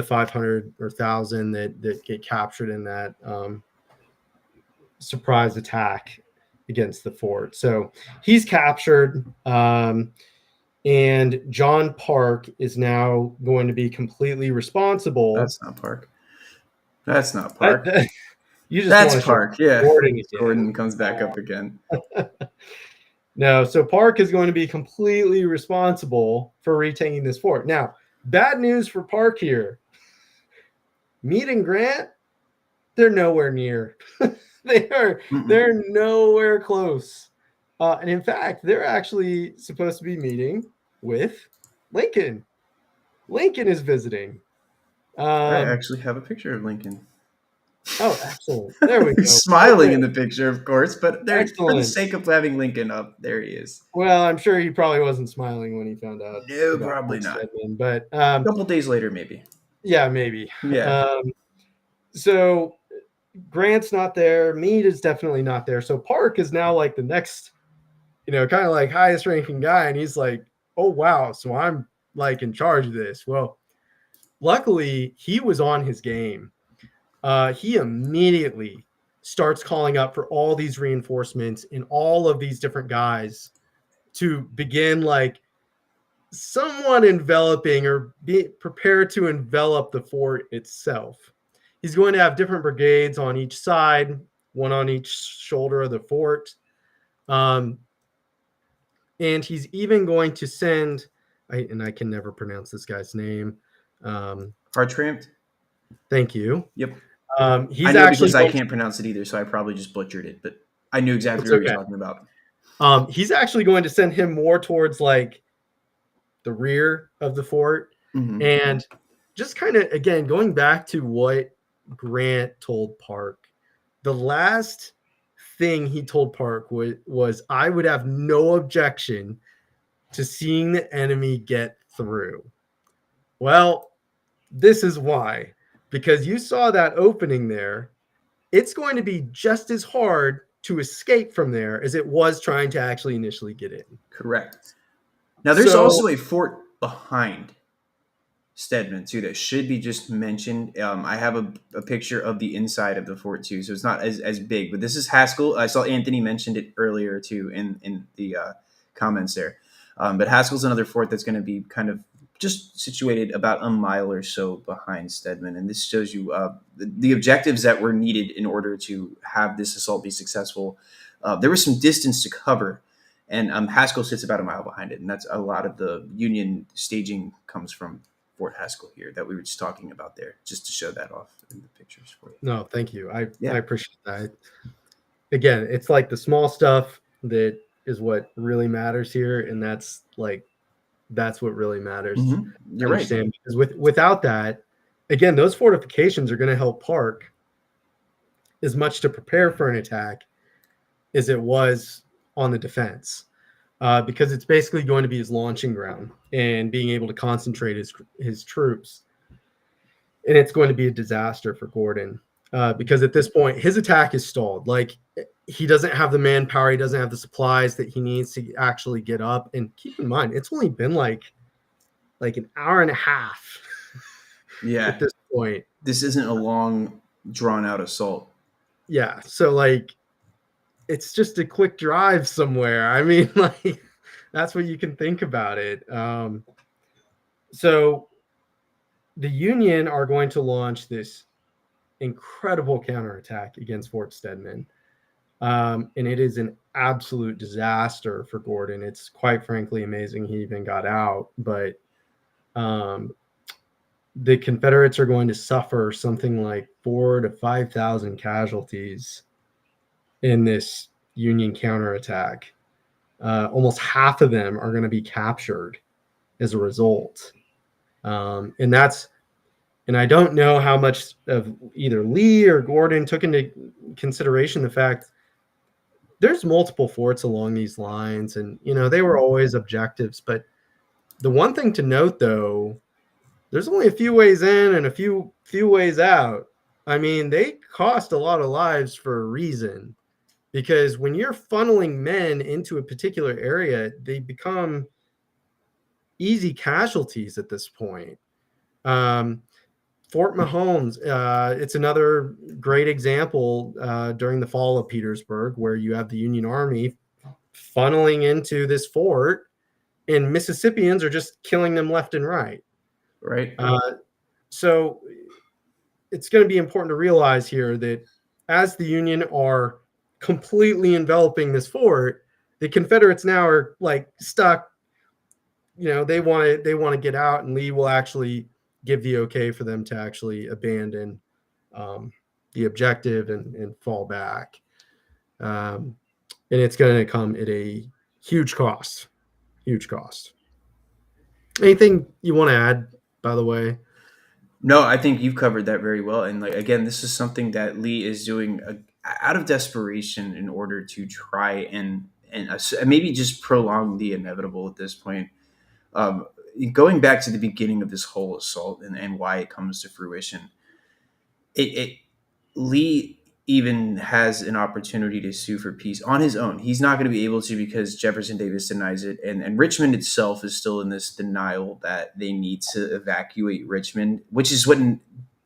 500 or 1,000 that get captured in that surprise attack against the fort. So he's captured, and John Park is now going to be completely responsible. That's not Park. That's not Park. That's Park. Yeah. Gordon comes back up again. No, so Park is going to be completely responsible for retaking this fort. Now, bad news for Park here. Meade and Grant, they're nowhere near. They're nowhere close. And in fact, they're actually supposed to be meeting with Lincoln. Lincoln is visiting. I actually have a picture of Lincoln. Oh, excellent. There we go. Smiling in the picture, of course, but for the sake of having Lincoln up, there he is. Well, I'm sure he probably wasn't smiling when he found out. No, probably not. Stedman, but a couple days later, maybe. Yeah, maybe. Yeah. So Grant's not there. Meade is definitely not there. So Park is now like the next, kind of like highest ranking guy. And he's like, oh, wow. So I'm like in charge of this. Well, luckily he was on his game. He immediately starts calling up for all these reinforcements and all of these different guys to begin like somewhat enveloping or be prepared to envelop the fort itself. He's going to have different brigades on each side, one on each shoulder of the fort. And he's even going to send, and I can never pronounce this guy's name. Hartranft. Thank you. Yep. He's I know because I can't pronounce it either, so I probably just butchered it, but I knew exactly what you're talking about. He's actually going to send him more towards like the rear of the fort. Mm-hmm. And just kind of, again, going back to what Grant told Park, the last thing he told Park was I would have no objection to seeing the enemy get through. Well, this is why. Because you saw that opening there, it's going to be just as hard to escape from there as it was trying to actually initially get in. Correct. Now, there's also a fort behind Stedman, too, that should be just mentioned. I have a picture of the inside of the fort, too, so it's not as big. But this is Haskell. I saw Anthony mentioned it earlier, too, in the comments there. But Haskell's another fort that's going to be kind of just situated about a mile or so behind Stedman. And this shows you the objectives that were needed in order to have this assault be successful. There was some distance to cover, and Haskell sits about a mile behind it. And that's a lot of the Union staging comes from Fort Haskell here that we were just talking about there, just to show that off in the pictures for you. No, thank you. I appreciate that. Again, it's like the small stuff that is what really matters here. And that's what really matters. Mm-hmm. You're right. Because without that, again, those fortifications are going to help Park as much to prepare for an attack as it was on the defense, because it's basically going to be his launching ground and being able to concentrate his troops. And it's going to be a disaster for Gordon, because at this point, his attack is stalled. Like, he doesn't have the manpower. He doesn't have the supplies that he needs to actually get up. And keep in mind, it's only been like like an hour and a half at Yeah, this point. this isn't a long, drawn out assault. Yeah, so like it's just a quick drive somewhere. I mean, like that's what you can think about it. So the Union are going to launch this incredible counterattack against Fort Stedman. And it is an absolute disaster for Gordon. It's quite frankly amazing he even got out, but um, the Confederates are going to suffer something like 4 to 5,000 casualties in this Union counterattack. Almost half of them are going to be captured as a result. And that's, and I don't know how much of either Lee or Gordon took into consideration the fact there's multiple forts along these lines, and they were always objectives. But the one thing to note, though, there's only a few ways in and a few ways out. I mean, they cost a lot of lives for a reason, because when you're funneling men into a particular area, they become easy casualties at this point. Um, Fort Mahomes, it's another great example during the fall of Petersburg, where you have the Union Army funneling into this fort, and Mississippians are just killing them left and right. Right. So it's going to be important to realize here that as the Union are completely enveloping this fort, the Confederates now are like stuck. They want to get out, and Lee will actually give the okay for them to actually abandon um, the objective and fall back. Um, and it's going to come at a huge cost. Huge cost. Anything you want to add, by the way? No, I think you've covered that very well. And like again, this is something that Lee is doing out of desperation in order to try and maybe just prolong the inevitable at this point. Um, Going back to the beginning of this whole assault and why it comes to fruition, it Lee even has an opportunity to sue for peace on his own. He's not going to be able to because Jefferson Davis denies it, and Richmond itself is still in this denial that they need to evacuate Richmond, which is what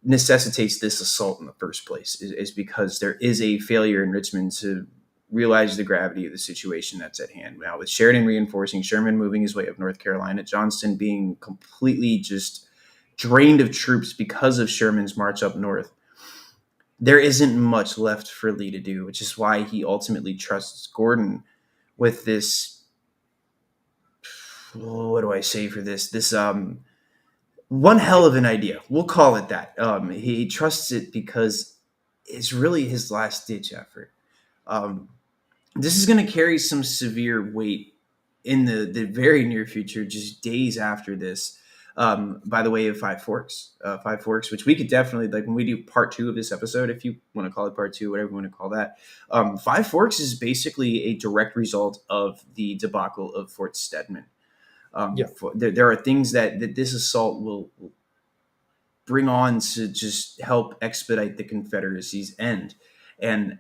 necessitates this assault in the first place. Is because there is a failure in Richmond to realize the gravity of the situation that's at hand. Now, with Sheridan reinforcing, Sherman moving his way up North Carolina, Johnston being completely just drained of troops because of Sherman's march up north, there isn't much left for Lee to do, which is why he ultimately trusts Gordon with this. What do I say for this? This one hell of an idea. We'll call it that. He trusts it because it's really his last ditch effort. Um, this is going to carry some severe weight in the very near future, just days after this. By the way of Five Forks, which we could definitely, like, when we do part two of this episode, if you want to call it part two, whatever you want to call that. Five Forks is basically a direct result of the debacle of Fort Stedman. Yeah. There are things that this assault will bring on to just help expedite the Confederacy's end. And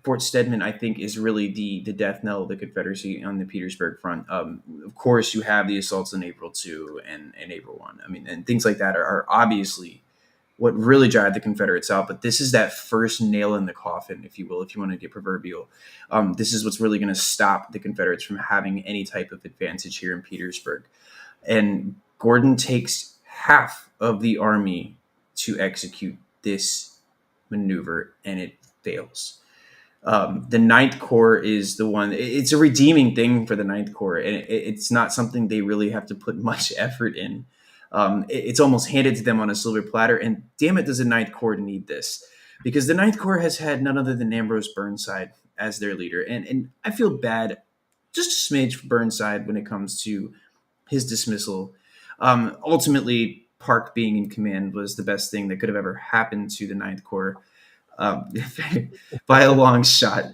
Fort Stedman, I think, is really the death knell of the Confederacy on the Petersburg front. Of course, you have the assaults in April 2 and April 1. I mean, and things like that are obviously what really drive the Confederates out. But this is that first nail in the coffin, if you will, if you want to get proverbial. This is what's really going to stop the Confederates from having any type of advantage here in Petersburg. And Gordon takes half of the army to execute this maneuver, and it fails. The Ninth Corps is the one. It's a redeeming thing for the Ninth Corps, and it's not something they really have to put much effort in. It's almost handed to them on a silver platter. And damn it, does the Ninth Corps need this? Because the Ninth Corps has had none other than Ambrose Burnside as their leader, and I feel bad, just a smidge for Burnside when it comes to his dismissal. Ultimately, Park being in command was the best thing that could have ever happened to the Ninth Corps, um, by a long shot.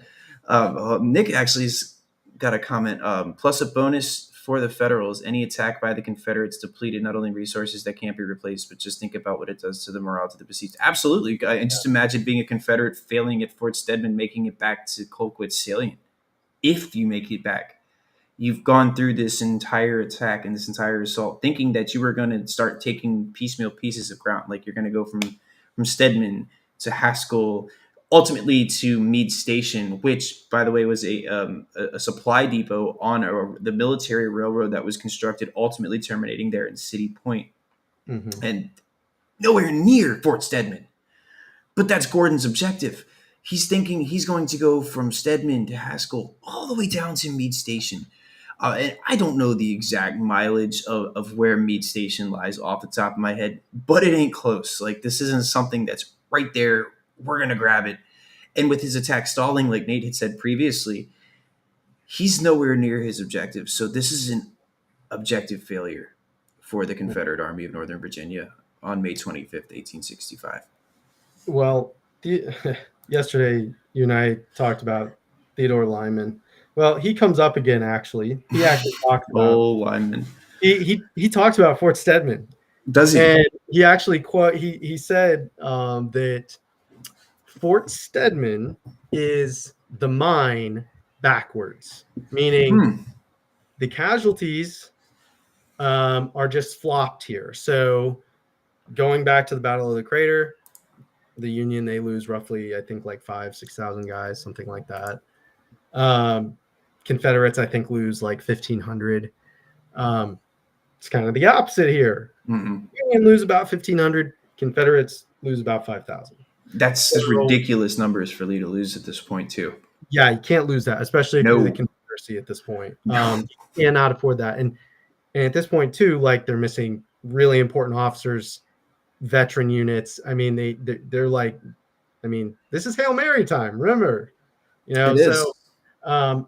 Nick actually's got a comment. Plus a bonus for the Federals. Any attack by the Confederates depleted not only resources that can't be replaced, but just think about what it does to the morale to the besieged. Absolutely. And just imagine being a Confederate failing at Fort Stedman, making it back to Colquitt Salient. If you make it back, You've gone through this entire attack and this entire assault thinking that you were going to start taking piecemeal pieces of ground. Like you're going to go from Stedman to Haskell, ultimately to Meade Station, which, by the way, was a supply depot on the military railroad that was constructed, ultimately terminating there in City Point, Mm-hmm. and nowhere near Fort Stedman. But that's Gordon's objective. He's thinking he's going to go from Stedman to Haskell all the way down to Meade Station. And I don't know the exact mileage of where Meade Station lies off the top of my head, but it ain't close. Like, this isn't something that's right there. We're going to grab it. And with his attack stalling, like Nate had said previously, he's nowhere near his objective. So this is an objective failure for the Confederate Army of Northern Virginia on May 25th, 1865. Well, yesterday you and I talked about Theodore Lyman. Well, he comes up again. Actually, he actually talks about Oh, Lyman. he talks about Fort Stedman, Does he? and he actually he said that Fort Stedman is the mine backwards, meaning the casualties are just flopped here. So going back to the Battle of the Crater, the Union, they lose roughly, I think, like 5,000-6,000 guys, something like that. Confederates, I think, lose like 1,500. It's kind of the opposite here. Mm-mm. Union lose about 1,500. Confederates lose about 5,000. That's So, ridiculous numbers for Lee to lose at this point, too. yeah, you can't lose that, especially if you're the No. Confederacy at this point. No. You cannot afford that. And at this point, too, like they're missing really important officers, veteran units. I mean, they're like, I mean, this is Hail Mary time, remember? It is. So,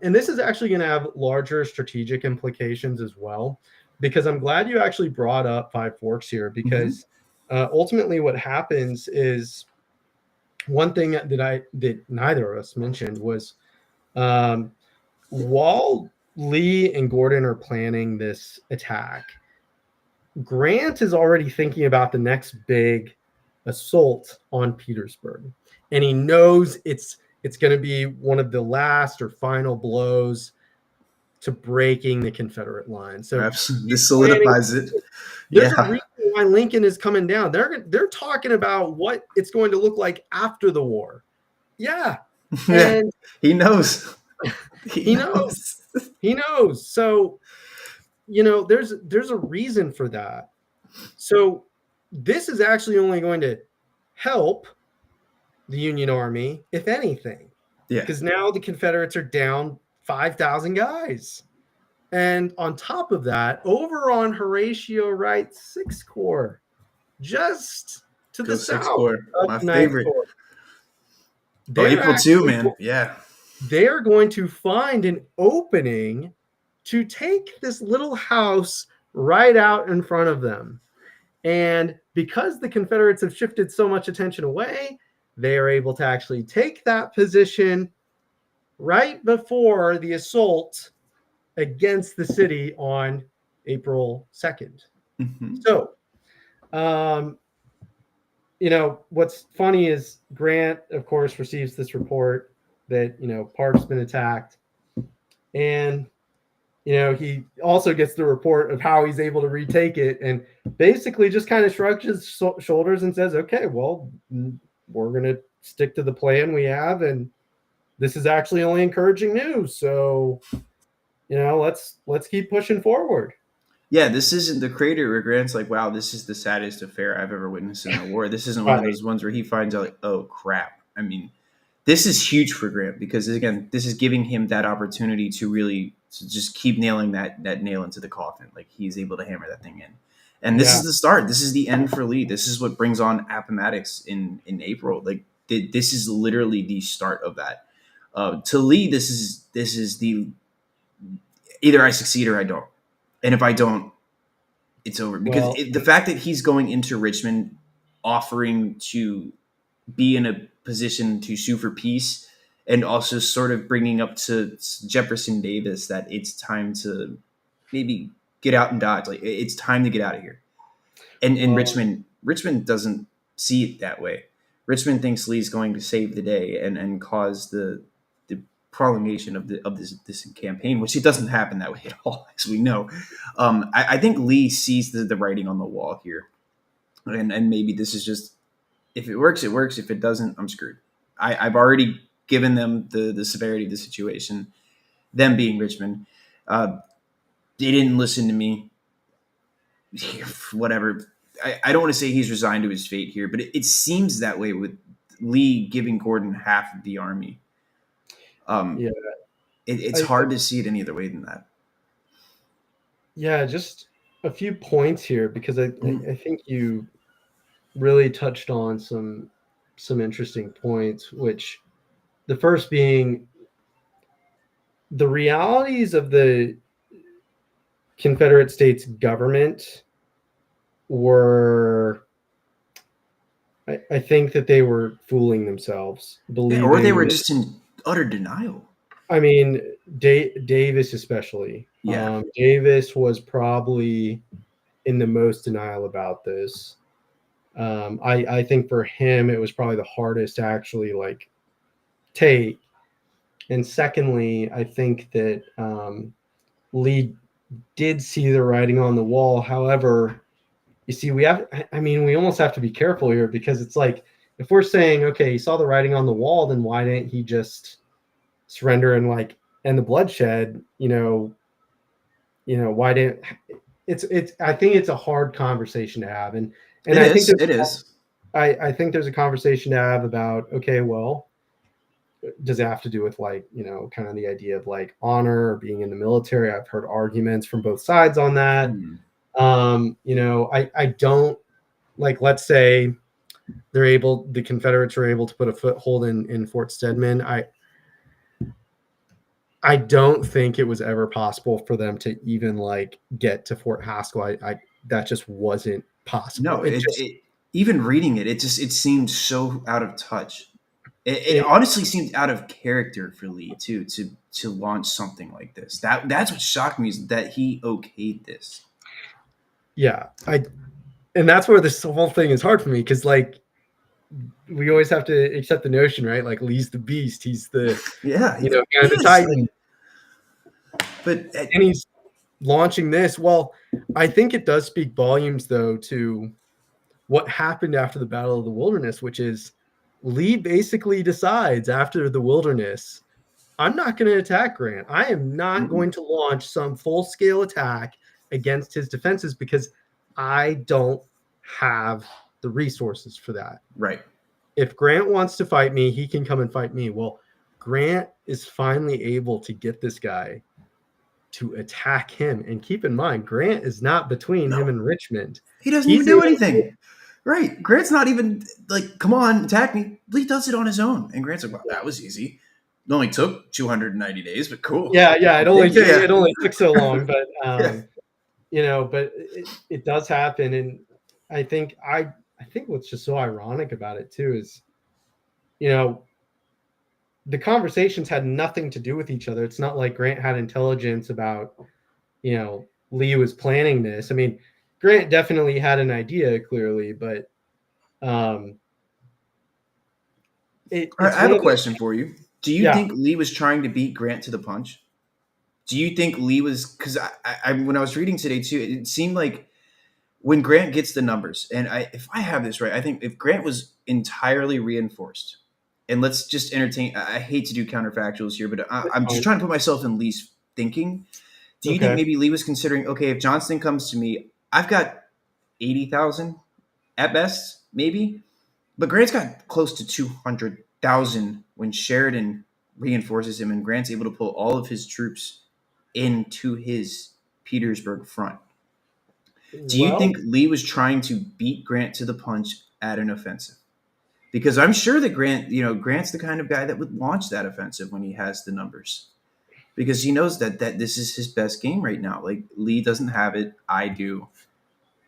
and this is actually going to have larger strategic implications as well, because I'm glad you actually brought up Five Forks here, because ultimately what happens is one thing that neither of us mentioned was while Lee and Gordon are planning this attack, Grant is already thinking about the next big assault on Petersburg, and he knows it's going to be one of the last or final blows to breaking the Confederate line. So Absolutely. he's This planning. solidifies it. There's a Yeah. reason why Lincoln is coming down. They're talking about what it's going to look like after the war. Yeah, Yeah. and He knows. he knows. He knows. So there's a reason for that. So this is actually only going to help the Union Army, if anything, Yeah. because now the Confederates are down 5,000 guys. And on top of that, over on Horatio Wright's Sixth Corps, just to Go the Six south Corps. of My the Ninth favorite. Corps, Oh, they're April 2, actually man. Yeah. they're going to find an opening to take this little house right out in front of them. And because the Confederates have shifted so much attention away, they are able to actually take that position right before the assault against the city on April 2nd. Mm-hmm. So, what's funny is Grant, of course, receives this report that, Park's been attacked. And, he also gets the report of how he's able to retake it, and basically just kind of shrugs his shoulders and says, okay, well, we're going to stick to the plan we have. And this is actually only encouraging news. So, let's keep pushing forward. Yeah, this isn't the creator where Grant's like, wow, this is the saddest affair I've ever witnessed in a war. This isn't one of Right. those ones where he finds out, like, oh, crap. I mean, this is huge for Grant because, again, this is giving him that opportunity to really to just keep nailing that nail into the coffin. Like, he's able to hammer that thing in. And this Yeah. is the start. This is the end for Lee. This is what brings on Appomattox in April. Like, this is literally the start of that. To Lee, this is the either I succeed or I don't. And if I don't, it's over because Well, the fact that he's going into Richmond offering to be in a position to sue for peace and also sort of bringing up to Jefferson Davis that it's time to maybe get out and dodge. Like it's time to get out of here. And well, Richmond doesn't see it that way. Richmond thinks Lee's going to save the day and cause the prolongation of this campaign, which it doesn't happen that way at all, as we know. I think Lee sees the writing on the wall here, and maybe this is just, if it works, it works. If it doesn't, I'm screwed. I've already given them the severity of the situation. Them being Richmond, they didn't listen to me. Whatever. I don't want to say he's resigned to his fate here, but it seems that way with Lee giving Gordon half of the army. Yeah, It's hard to see it any other way than that. yeah, just a few points here because I think you really touched on some interesting points, which the first being the realities of the Confederate States government were, I think that they were fooling themselves, Yeah, or they believing were that, just in utter denial. I mean, Davis especially. Yeah. Davis was probably in the most denial about this. I think for him it was probably the hardest to actually like take. And secondly, I think that Lee did see the writing on the wall. However, you see, we almost have to be careful here because it's like, if we're saying, okay, he saw the writing on the wall, then why didn't he just surrender and like end the bloodshed? Why didn't I think it's a hard conversation to have. And It I think is. there's It is. I think there's a conversation to have about, okay, well, does it have to do with like, kind of the idea of like honor or being in the military? I've heard arguments from both sides on that. I don't like, let's say the Confederates are able to put a foothold in Fort Stedman. I don't think it was ever possible for them to even like get to Fort Haskell. That just wasn't possible. No, even reading it, it seemed so out of touch. It It honestly seemed out of character for Lee too to launch something like this. That's what shocked me, is that he okayed this. yeah, and that's where this whole thing is hard for me because like we always have to accept the notion, right? Like Lee's the beast. He's the Yeah, kind of the titan, but and he's launching this. Well, I think it does speak volumes though to what happened after the Battle of the Wilderness, which is Lee basically decides after the Wilderness, I'm not going to attack Grant. I am not going to launch some full-scale attack against his defenses because I don't have the resources for that. right. If Grant wants to fight me, he can come and fight me. Well, Grant is finally able to get this guy to attack him. And keep in mind, Grant is not between him No, and Richmond. he doesn't even He's do able to, anything. Right. Grant's not even like, come on, attack me. Lee does it on his own. And Grant's like, well, that was easy. It only took 290 days, but cool. yeah, it only Yeah. it only took so long, but Yeah. but it does happen. And I think what's just so ironic about it too is, the conversations had nothing to do with each other. It's not like Grant had intelligence about, Lee was planning this. I mean, Grant definitely had an idea clearly, but I it's have one a of those. question for you. Do you Yeah. think Lee was trying to beat Grant to the punch? Do you think Lee was, because when I was reading today too, it seemed like when Grant gets the numbers, and if I have this right, I think if Grant was entirely reinforced, and let's just entertain, I hate to do counterfactuals here, but I'm just trying to put myself in Lee's thinking. Do you think Okay. maybe Lee was considering, okay, if Johnston comes to me, I've got 80,000 at best, maybe, but Grant's got close to 200,000 when Sheridan reinforces him, and Grant's able to pull all of his troops into his Petersburg front. Do you Well, think Lee was trying to beat Grant to the punch at an offensive? Because I'm sure that Grant's the kind of guy that would launch that offensive when he has the numbers. Because he knows that this is his best game right now. Like, Lee doesn't have it, I do.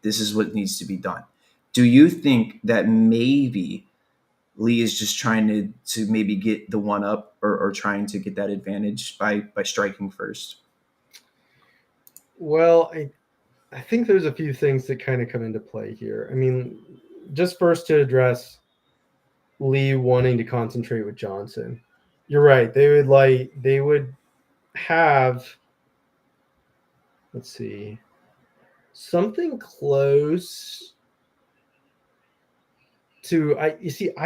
This is what needs to be done. Do you think that maybe Lee is just trying to maybe get the one up, or trying to get that advantage by striking first? well, I think there's a few things that kind of come into play here. I mean, just first to address Lee wanting to concentrate with Johnson. You're right. They would have, let's see, something close to, I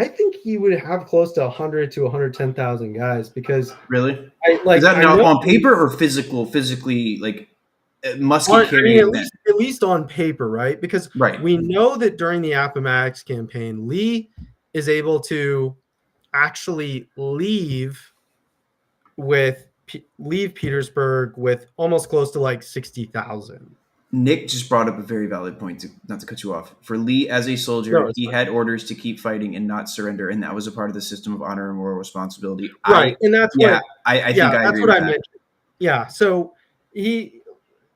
think he would have close to 100 to 110,000 guys, because Really? Is that I now know on paper or physically, like musket I mean, carrying men? at least on paper, right? Because Right. we know that during the Appomattox campaign, Lee is able to actually leave Petersburg with almost close to like 60,000. Nick just brought up a very valid point, not to cut you off. For Lee as a No, soldier, it's he fine. had orders to keep fighting and not surrender, and that was a part of the system of honor and moral responsibility. Right, and that's Yeah, what I think yeah, I that's agree what with I that. mentioned. Yeah, so he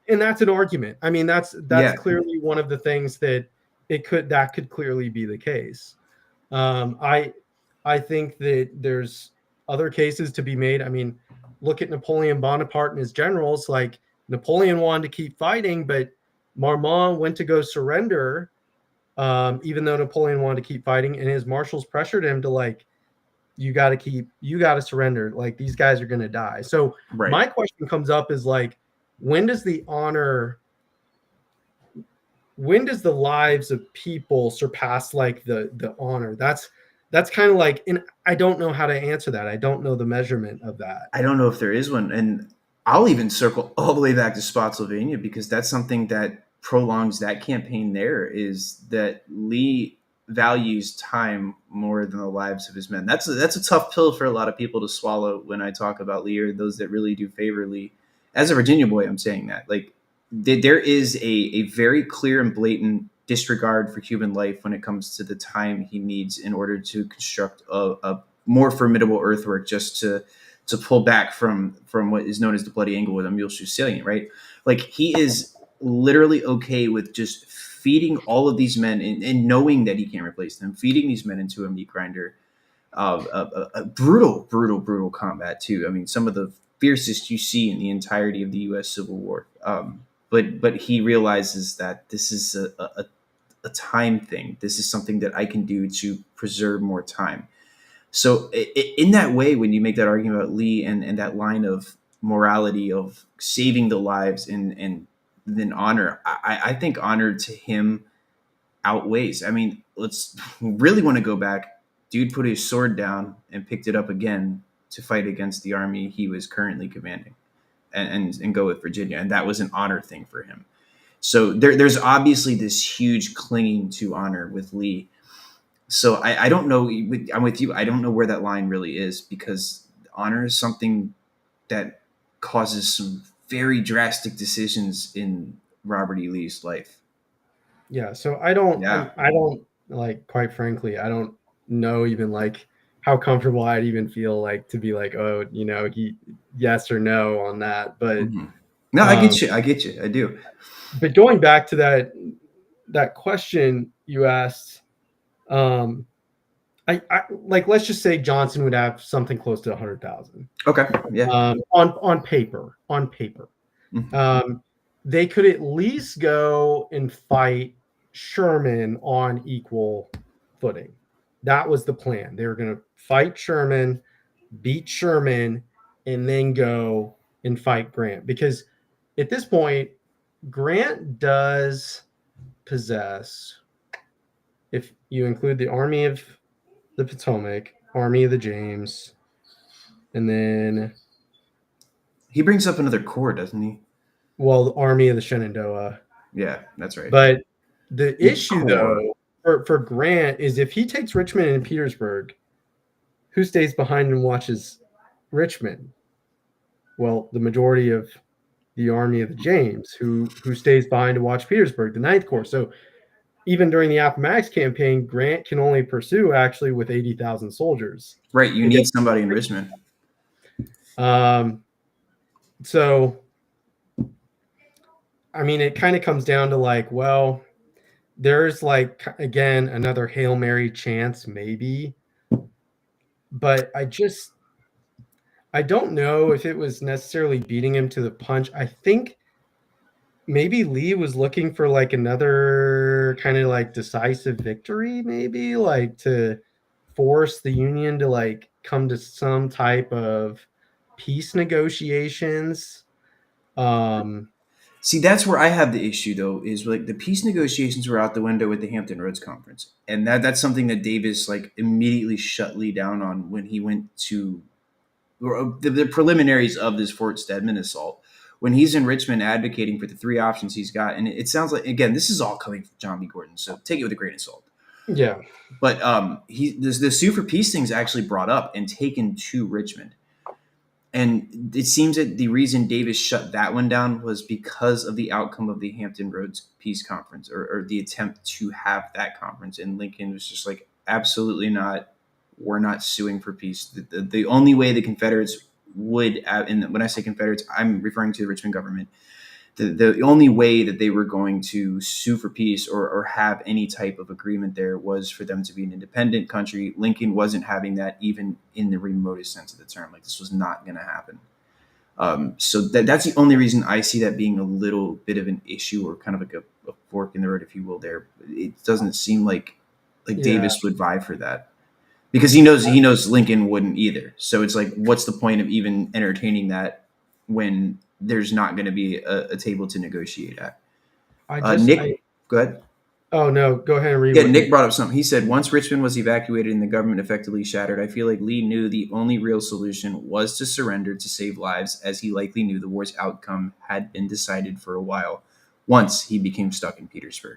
and that's an argument. I mean, that's Yeah, clearly one of the things that could clearly be the case. Um, I I think that there's other cases to be made. I mean, look at Napoleon Bonaparte and his generals. Like, Napoleon wanted to keep fighting, but Marmont went to go surrender, even though Napoleon wanted to keep fighting, and his marshals pressured him to, like, you got to surrender. Like, these guys are going to die. So right. my question comes up is, like, when does the honor when does the lives of people surpass, like, the honor? That's kind of like, and I don't know how to answer that. I don't know the measurement of that. I don't know if there is one, and I'll even circle all the way back to Spotsylvania because that's something that prolongs that campaign. There is that Lee values time more than the lives of his men. That's a tough pill for a lot of people to swallow when I talk about Lee, or those that really do favor Lee. As a Virginia boy, I'm saying that, like, there is a very clear and blatant disregard for human life when it comes to the time he needs in order to construct a more formidable earthwork, just to pull back from what is known as the Bloody Angle with a Muleshoe salient, right? Like, he is literally okay with just feeding all of these men, and knowing that he can't replace them, feeding these men into a meat grinder. A brutal combat too. I mean, some of the fiercest you see in the entirety of the U.S. Civil War. But he realizes that this is a time thing. This is something that I can do to preserve more time. So in that way, when you make that argument about Lee, and that line of morality of saving the lives, and then honor, I think honor to him outweighs. I mean, let's really want to go back. Dude put his sword down and picked it up again to fight against the army he was currently commanding, and go with Virginia, and that was an honor thing for him. So there's obviously this huge clinging to honor with Lee. So I don't know. I'm with you. I don't know where that line really is, because honor is something that causes some very drastic decisions in Robert E. Lee's life. Yeah, so Yeah. I don't, like, quite frankly, I don't know even, like, how comfortable I'd even feel, like, to be like, oh, he, yes or no on that. Hmm. No, I Um, get you. I get you. I do. but going back to that question you asked, um, I like, let's just say Johnson would have something close to 100,000, Okay. Yeah. on paper, Mhm. Um, they could at least go and fight Sherman on equal footing. That was the plan. They were going to fight Sherman, beat Sherman, and then go and fight Grant. Because at this point, Grant does possess, if you include the Army of the Potomac, Army of the James, and then, He brings up another core, doesn't he? well, the Army of the Shenandoah. Yeah, that's right. But the Big issue, core. though, for Grant is, if he takes Richmond and Petersburg, who stays behind and watches Richmond? Well, the majority of the Army of the James, who stays behind to watch Petersburg, the Ninth Corps. So even during the Appomattox campaign, Grant can only pursue, actually, with 80,000 soldiers. Right. You Because, need somebody in Richmond. um, so I mean, it kind of comes down to, like, well, there's, like, again, another Hail Mary chance, maybe, but I don't know if it was necessarily beating him to the punch. I think maybe Lee was looking for, like, another kind of, like, decisive victory, maybe, like, to force the Union to, like, come to some type of peace negotiations. Um, See, that's where I have the issue, though, is like the peace negotiations were out the window with the Hampton Roads Conference, and that's something that Davis like immediately shut Lee down on when he went to the preliminaries of this Fort Stedman assault. When he's in Richmond advocating for the three options he's got, and it sounds like again this is all coming from John B. Gordon, so take it with a grain of salt. yeah, But the Sue for Peace thing is actually brought up and taken to Richmond. And it seems that the reason Davis shut that one down was because of the outcome of the Hampton Roads Peace Conference, or the attempt to have that conference. And Lincoln was just like, absolutely not. We're not suing for peace. The only way the Confederates would, and when I say Confederates, I'm referring to the Richmond government. The only way that they were going to sue for peace, or have any type of agreement there, was for them to be an independent country. Lincoln wasn't having that even in the remotest sense of the term. Like, this was not going to happen. So that's the only reason I see that being a little bit of an issue, or kind of like a fork in the road, if you will. There, it doesn't seem like yeah. Davis would vie for that, because he knows Lincoln wouldn't either. So it's like, what's the point of even entertaining that when there's not going to be a table to negotiate at? I just Nick, I go ahead. Oh no, go ahead and read Yeah, what Nick Nick. brought up something. He said, once Richmond was evacuated and the government effectively shattered, I feel like Lee knew the only real solution was to surrender to save lives, as he likely knew the war's outcome had been decided for a while once he became stuck in Petersburg.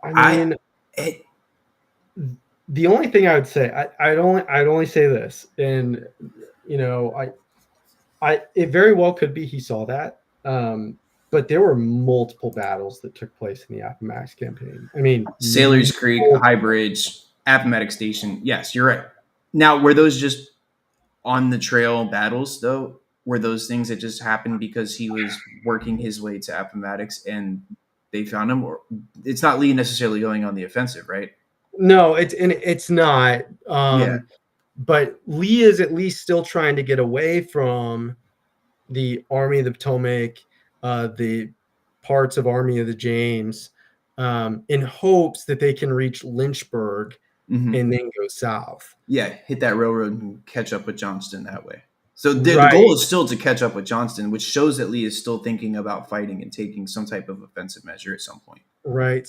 I I, mean, it, the only thing I would say, I'd only say this, and it very well could be he saw that, but there were multiple battles that took place in the Appomattox campaign. I mean, Sailor's Creek, High multiple. Bridge, Appomattox Station. Yes, you're right. Now, were those just on the trail battles, though? Were those things that just happened because he was working his way to Appomattox and they found him? Or it's not Lee necessarily going on the offensive, right? No, it's not. Yeah. But Lee is at least still trying to get away from the Army of the Potomac, the parts of Army of the James, in hopes that they can reach Lynchburg Hmm. and then go south. Yeah. Hit that railroad and catch up with Johnston that way. So the goal Right, is still to catch up with Johnston, which shows that Lee is still thinking about fighting and taking some type of offensive measure at some point. right.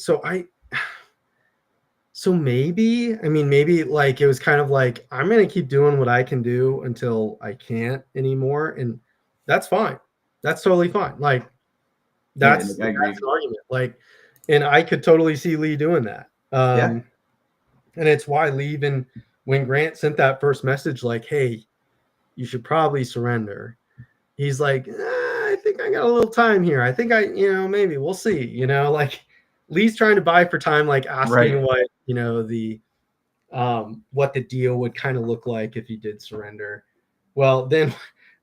So maybe, I mean, maybe like it was kind of like, I'm going to keep doing what I can do until I can't anymore. And that's fine. That's totally fine. Like, Yeah, that's I that's agree. an argument. Like, and I could totally see Lee doing that. Yeah. And it's why Lee, even when Grant sent that first message, like, "Hey, you should probably surrender," he's like, I think I got a little time here. I think maybe we'll see. Like Lee's trying to buy for time, like asking Right. what what the deal would kind of look like if he did surrender. Well, then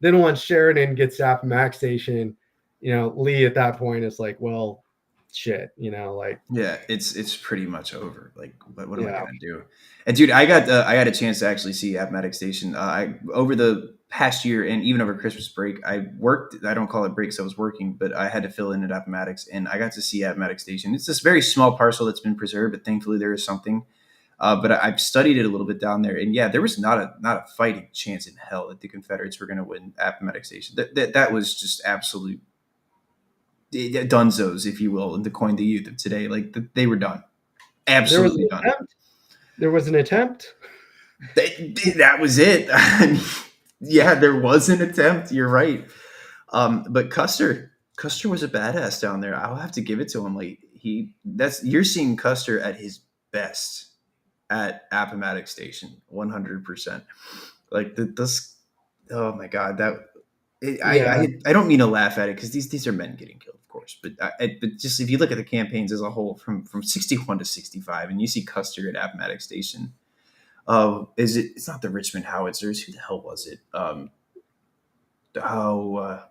once Sheridan gets to Appomattox Station, Lee at that point is like, well, shit, like, Yeah, it's pretty much over. Like, what am I yeah, gonna do? And dude, I got a chance to actually see Appomattox Station. I over the past year, and even over Christmas break, I worked. I don't call it breaks. I was working, but I had to fill in at Appomattox, and I got to see Appomattox Station. It's this very small parcel that's been preserved, but thankfully there is something. But I've studied it a little bit down there, and yeah, there was not a fighting chance in hell that the Confederates were going to win Appomattox Station. That was just absolute dunzos, if you will, to coin the youth of today. Like, they were done, there was absolutely an done. attempt. There was an attempt. That was it. Yeah, there was an attempt. You're right. But Custer was a badass down there. I'll have to give it to him. Like, you're seeing Custer at his best at Appomattox Station, 100%. Like, this. Oh my god, Yeah, I don't mean to laugh at it, because these are men getting killed, of course, but just if you look at the campaigns as a whole, from 61 to 65, and you see Custer at Appomattox Station. Is it? It's not the Richmond Howitzers. Who the hell was it? Oh,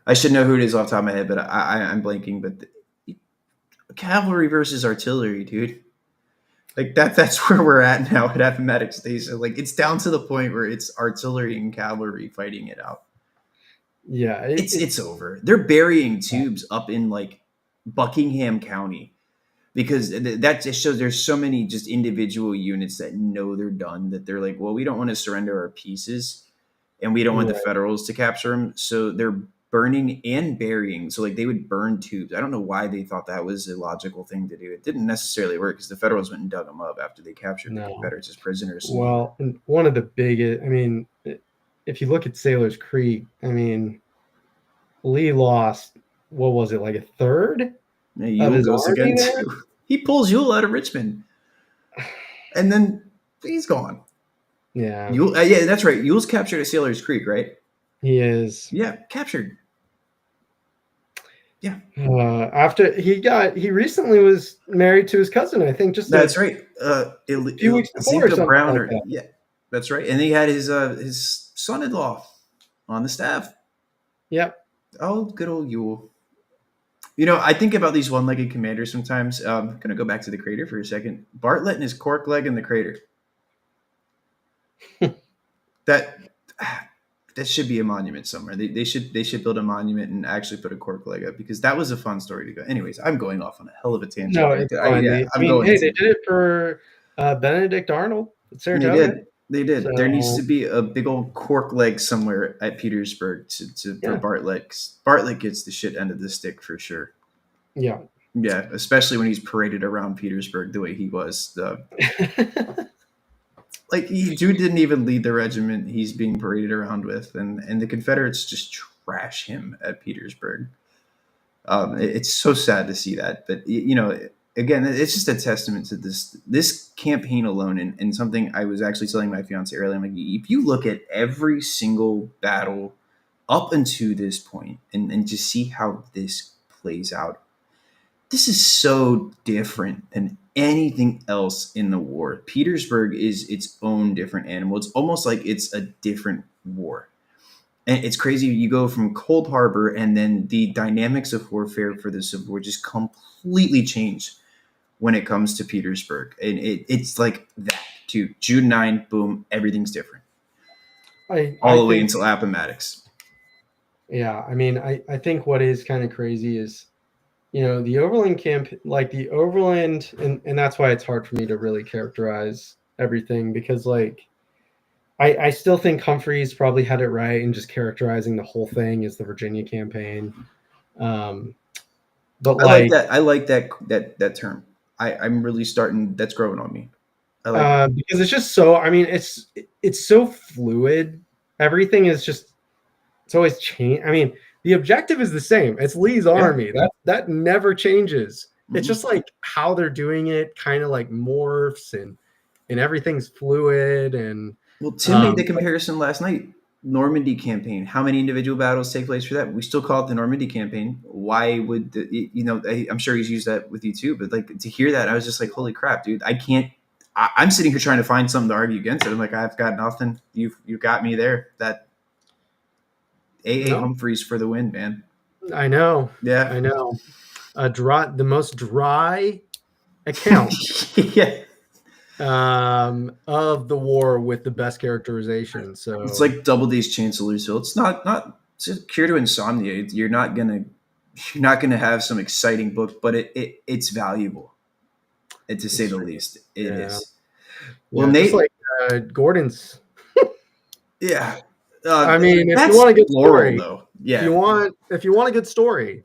I should know who it is off the top of my head, but I'm blanking. But cavalry versus artillery, dude. Like, that's where we're at now at Appomattox Station. Like, it's down to the point where it's artillery and cavalry fighting it out. yeah. It's over. They're burying tubes up in like Buckingham County. because that just shows there's so many just individual units that know they're done, that they're like, well, we don't want to surrender our pieces, and we don't want the Right. Federals to capture them, so they're burning and burying. So like they would burn tubes. I don't know why they thought that was a logical thing to do. It didn't necessarily work because the Federals went and dug them up after they captured the No. Confederates as prisoners. Well, and one of the biggest, I mean, if you look at Sailor's Creek, I mean, Lee lost, what was it, like a third of Ewell his goes army again there? too. He pulls Ewell out of Richmond, and then he's gone. Yeah, Ewell, yeah, that's right. Ewell's captured at Sailor's Creek, right? he is. Yeah, captured. Yeah, After he recently was married to his cousin, I think, just that's a right. few weeks before or Zinka something Brown, like or that. yeah, that's right. And he had his son-in-law on the staff. Yep. Oh, good old Ewell. I think about these one-legged commanders sometimes. I'm gonna go back to the crater for a second. Bartlett and his cork leg in the crater. That that should be a monument somewhere. They should build a monument and actually put a cork leg up, because that was a fun story to go. Anyways, I'm going off on a hell of a tangent No, there. it's fine. Yeah, I I'm mean, going hey, they to. did it for Benedict Arnold at They Saratoga. did. They did. There needs So to be a big old cork leg somewhere at Petersburg for yeah, Bartlett. 'Cause Bartlett gets the shit end of the stick for sure. yeah. Yeah, especially when he's paraded around Petersburg the way he was. Like dude didn't even lead the regiment he's being paraded around with, and the Confederates just trash him at Petersburg. It's so sad to see that, but again, it's just a testament to this campaign alone, and something I was actually telling my fiance earlier. I'm like, if you look at every single battle up until this point, and just see how this plays out, this is so different than anything else in the war. Petersburg is its own different animal. It's almost like it's a different war. And it's crazy. You go from Cold Harbor, and then the dynamics of warfare for the Civil War just completely change when it comes to Petersburg. And it's like that too. June 9, boom, everything's different. I All the way think, until Appomattox. yeah. I mean, I think what is kind of crazy is, the Overland camp, like the Overland, and that's why it's hard for me to really characterize everything, because like I still think Humphreys probably had it right in just characterizing the whole thing as the Virginia campaign. But I like like that. I like that term. I'm really starting. That's growing on me. I like it. because it's just so, I mean, it's so fluid. Everything is just, it's always changed. I mean, the objective is the same. It's Lee's Yeah. army. That never changes. It's Mhm. just like how they're doing it kind of like morphs, and everything's fluid. And Well, Tim made the like, comparison last night. Normandy campaign. How many individual battles take place for that? We still call it the Normandy campaign. Why would I'm sure he's used that with you too, but like to hear that, I was just like, holy crap, dude! I can't. I'm sitting here trying to find something to argue against it. I'm like, I've got nothing. You've got me there. That A. no, Humphreys for the win, man. I know, Yeah. I know. The most dry account Yeah. of the war with the best characterization. It's So like Doubleday's Chancellorsville. It's it's a cure to insomnia. You're not gonna have some exciting book, but it's valuable, and to say it's the true. least, it Yeah, is. Well, yeah. Just Nate, like Gordon's. yeah, I mean, if you that's want a good plural story, though. if you Yeah, want if you want a good story,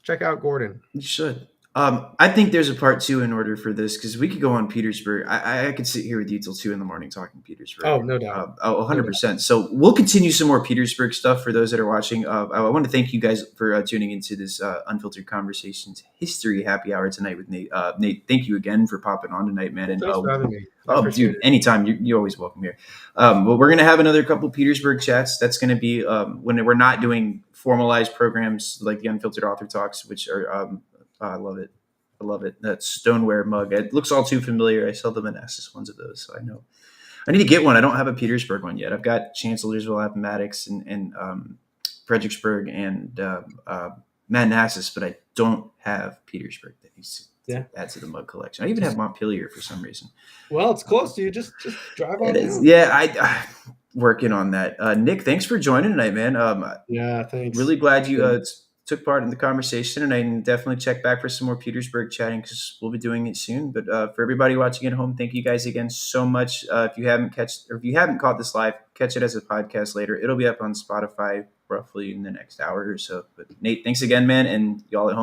check out Gordon. you should. I think there's a part two in order for this, because we could go on Petersburg. I could sit here with you till 2 in the morning talking Petersburg. Oh, no doubt. Oh, No doubt. 100%. So we'll continue some more Petersburg stuff for those that are watching. I want to thank you guys for tuning into this Unfiltered Conversations History Happy Hour tonight with Nate. Nate, thank you again for popping on tonight, man. Well, And thanks for having me. I oh, appreciate dude, it. anytime. You're always welcome here. But we're gonna have another couple Petersburg chats. That's gonna be when we're not doing formalized programs like the Unfiltered Author Talks, which are I love it. I love it. That stoneware mug. It looks all too familiar. I sell the Manassas ones of those, so I know. I need to get one. I don't have a Petersburg one yet. I've got Chancellorsville, Appomattox, and Fredericksburg, and Manassas, but I don't have Petersburg. That needs to Yeah. add to the mug collection. I even have Montpelier for some reason. Well, it's close to you. Just drive on It is. down. Yeah, I working on that. Nick, thanks for joining tonight, man. Yeah, thanks. Really glad you took part in the conversation, and I can definitely check back for some more Petersburg chatting because we'll be doing it soon. But for everybody watching at home, thank you guys again so much. If you haven't caught this live, catch it as a podcast later. It'll be up on Spotify roughly in the next hour or so. But Nate, thanks again, man, and y'all at home.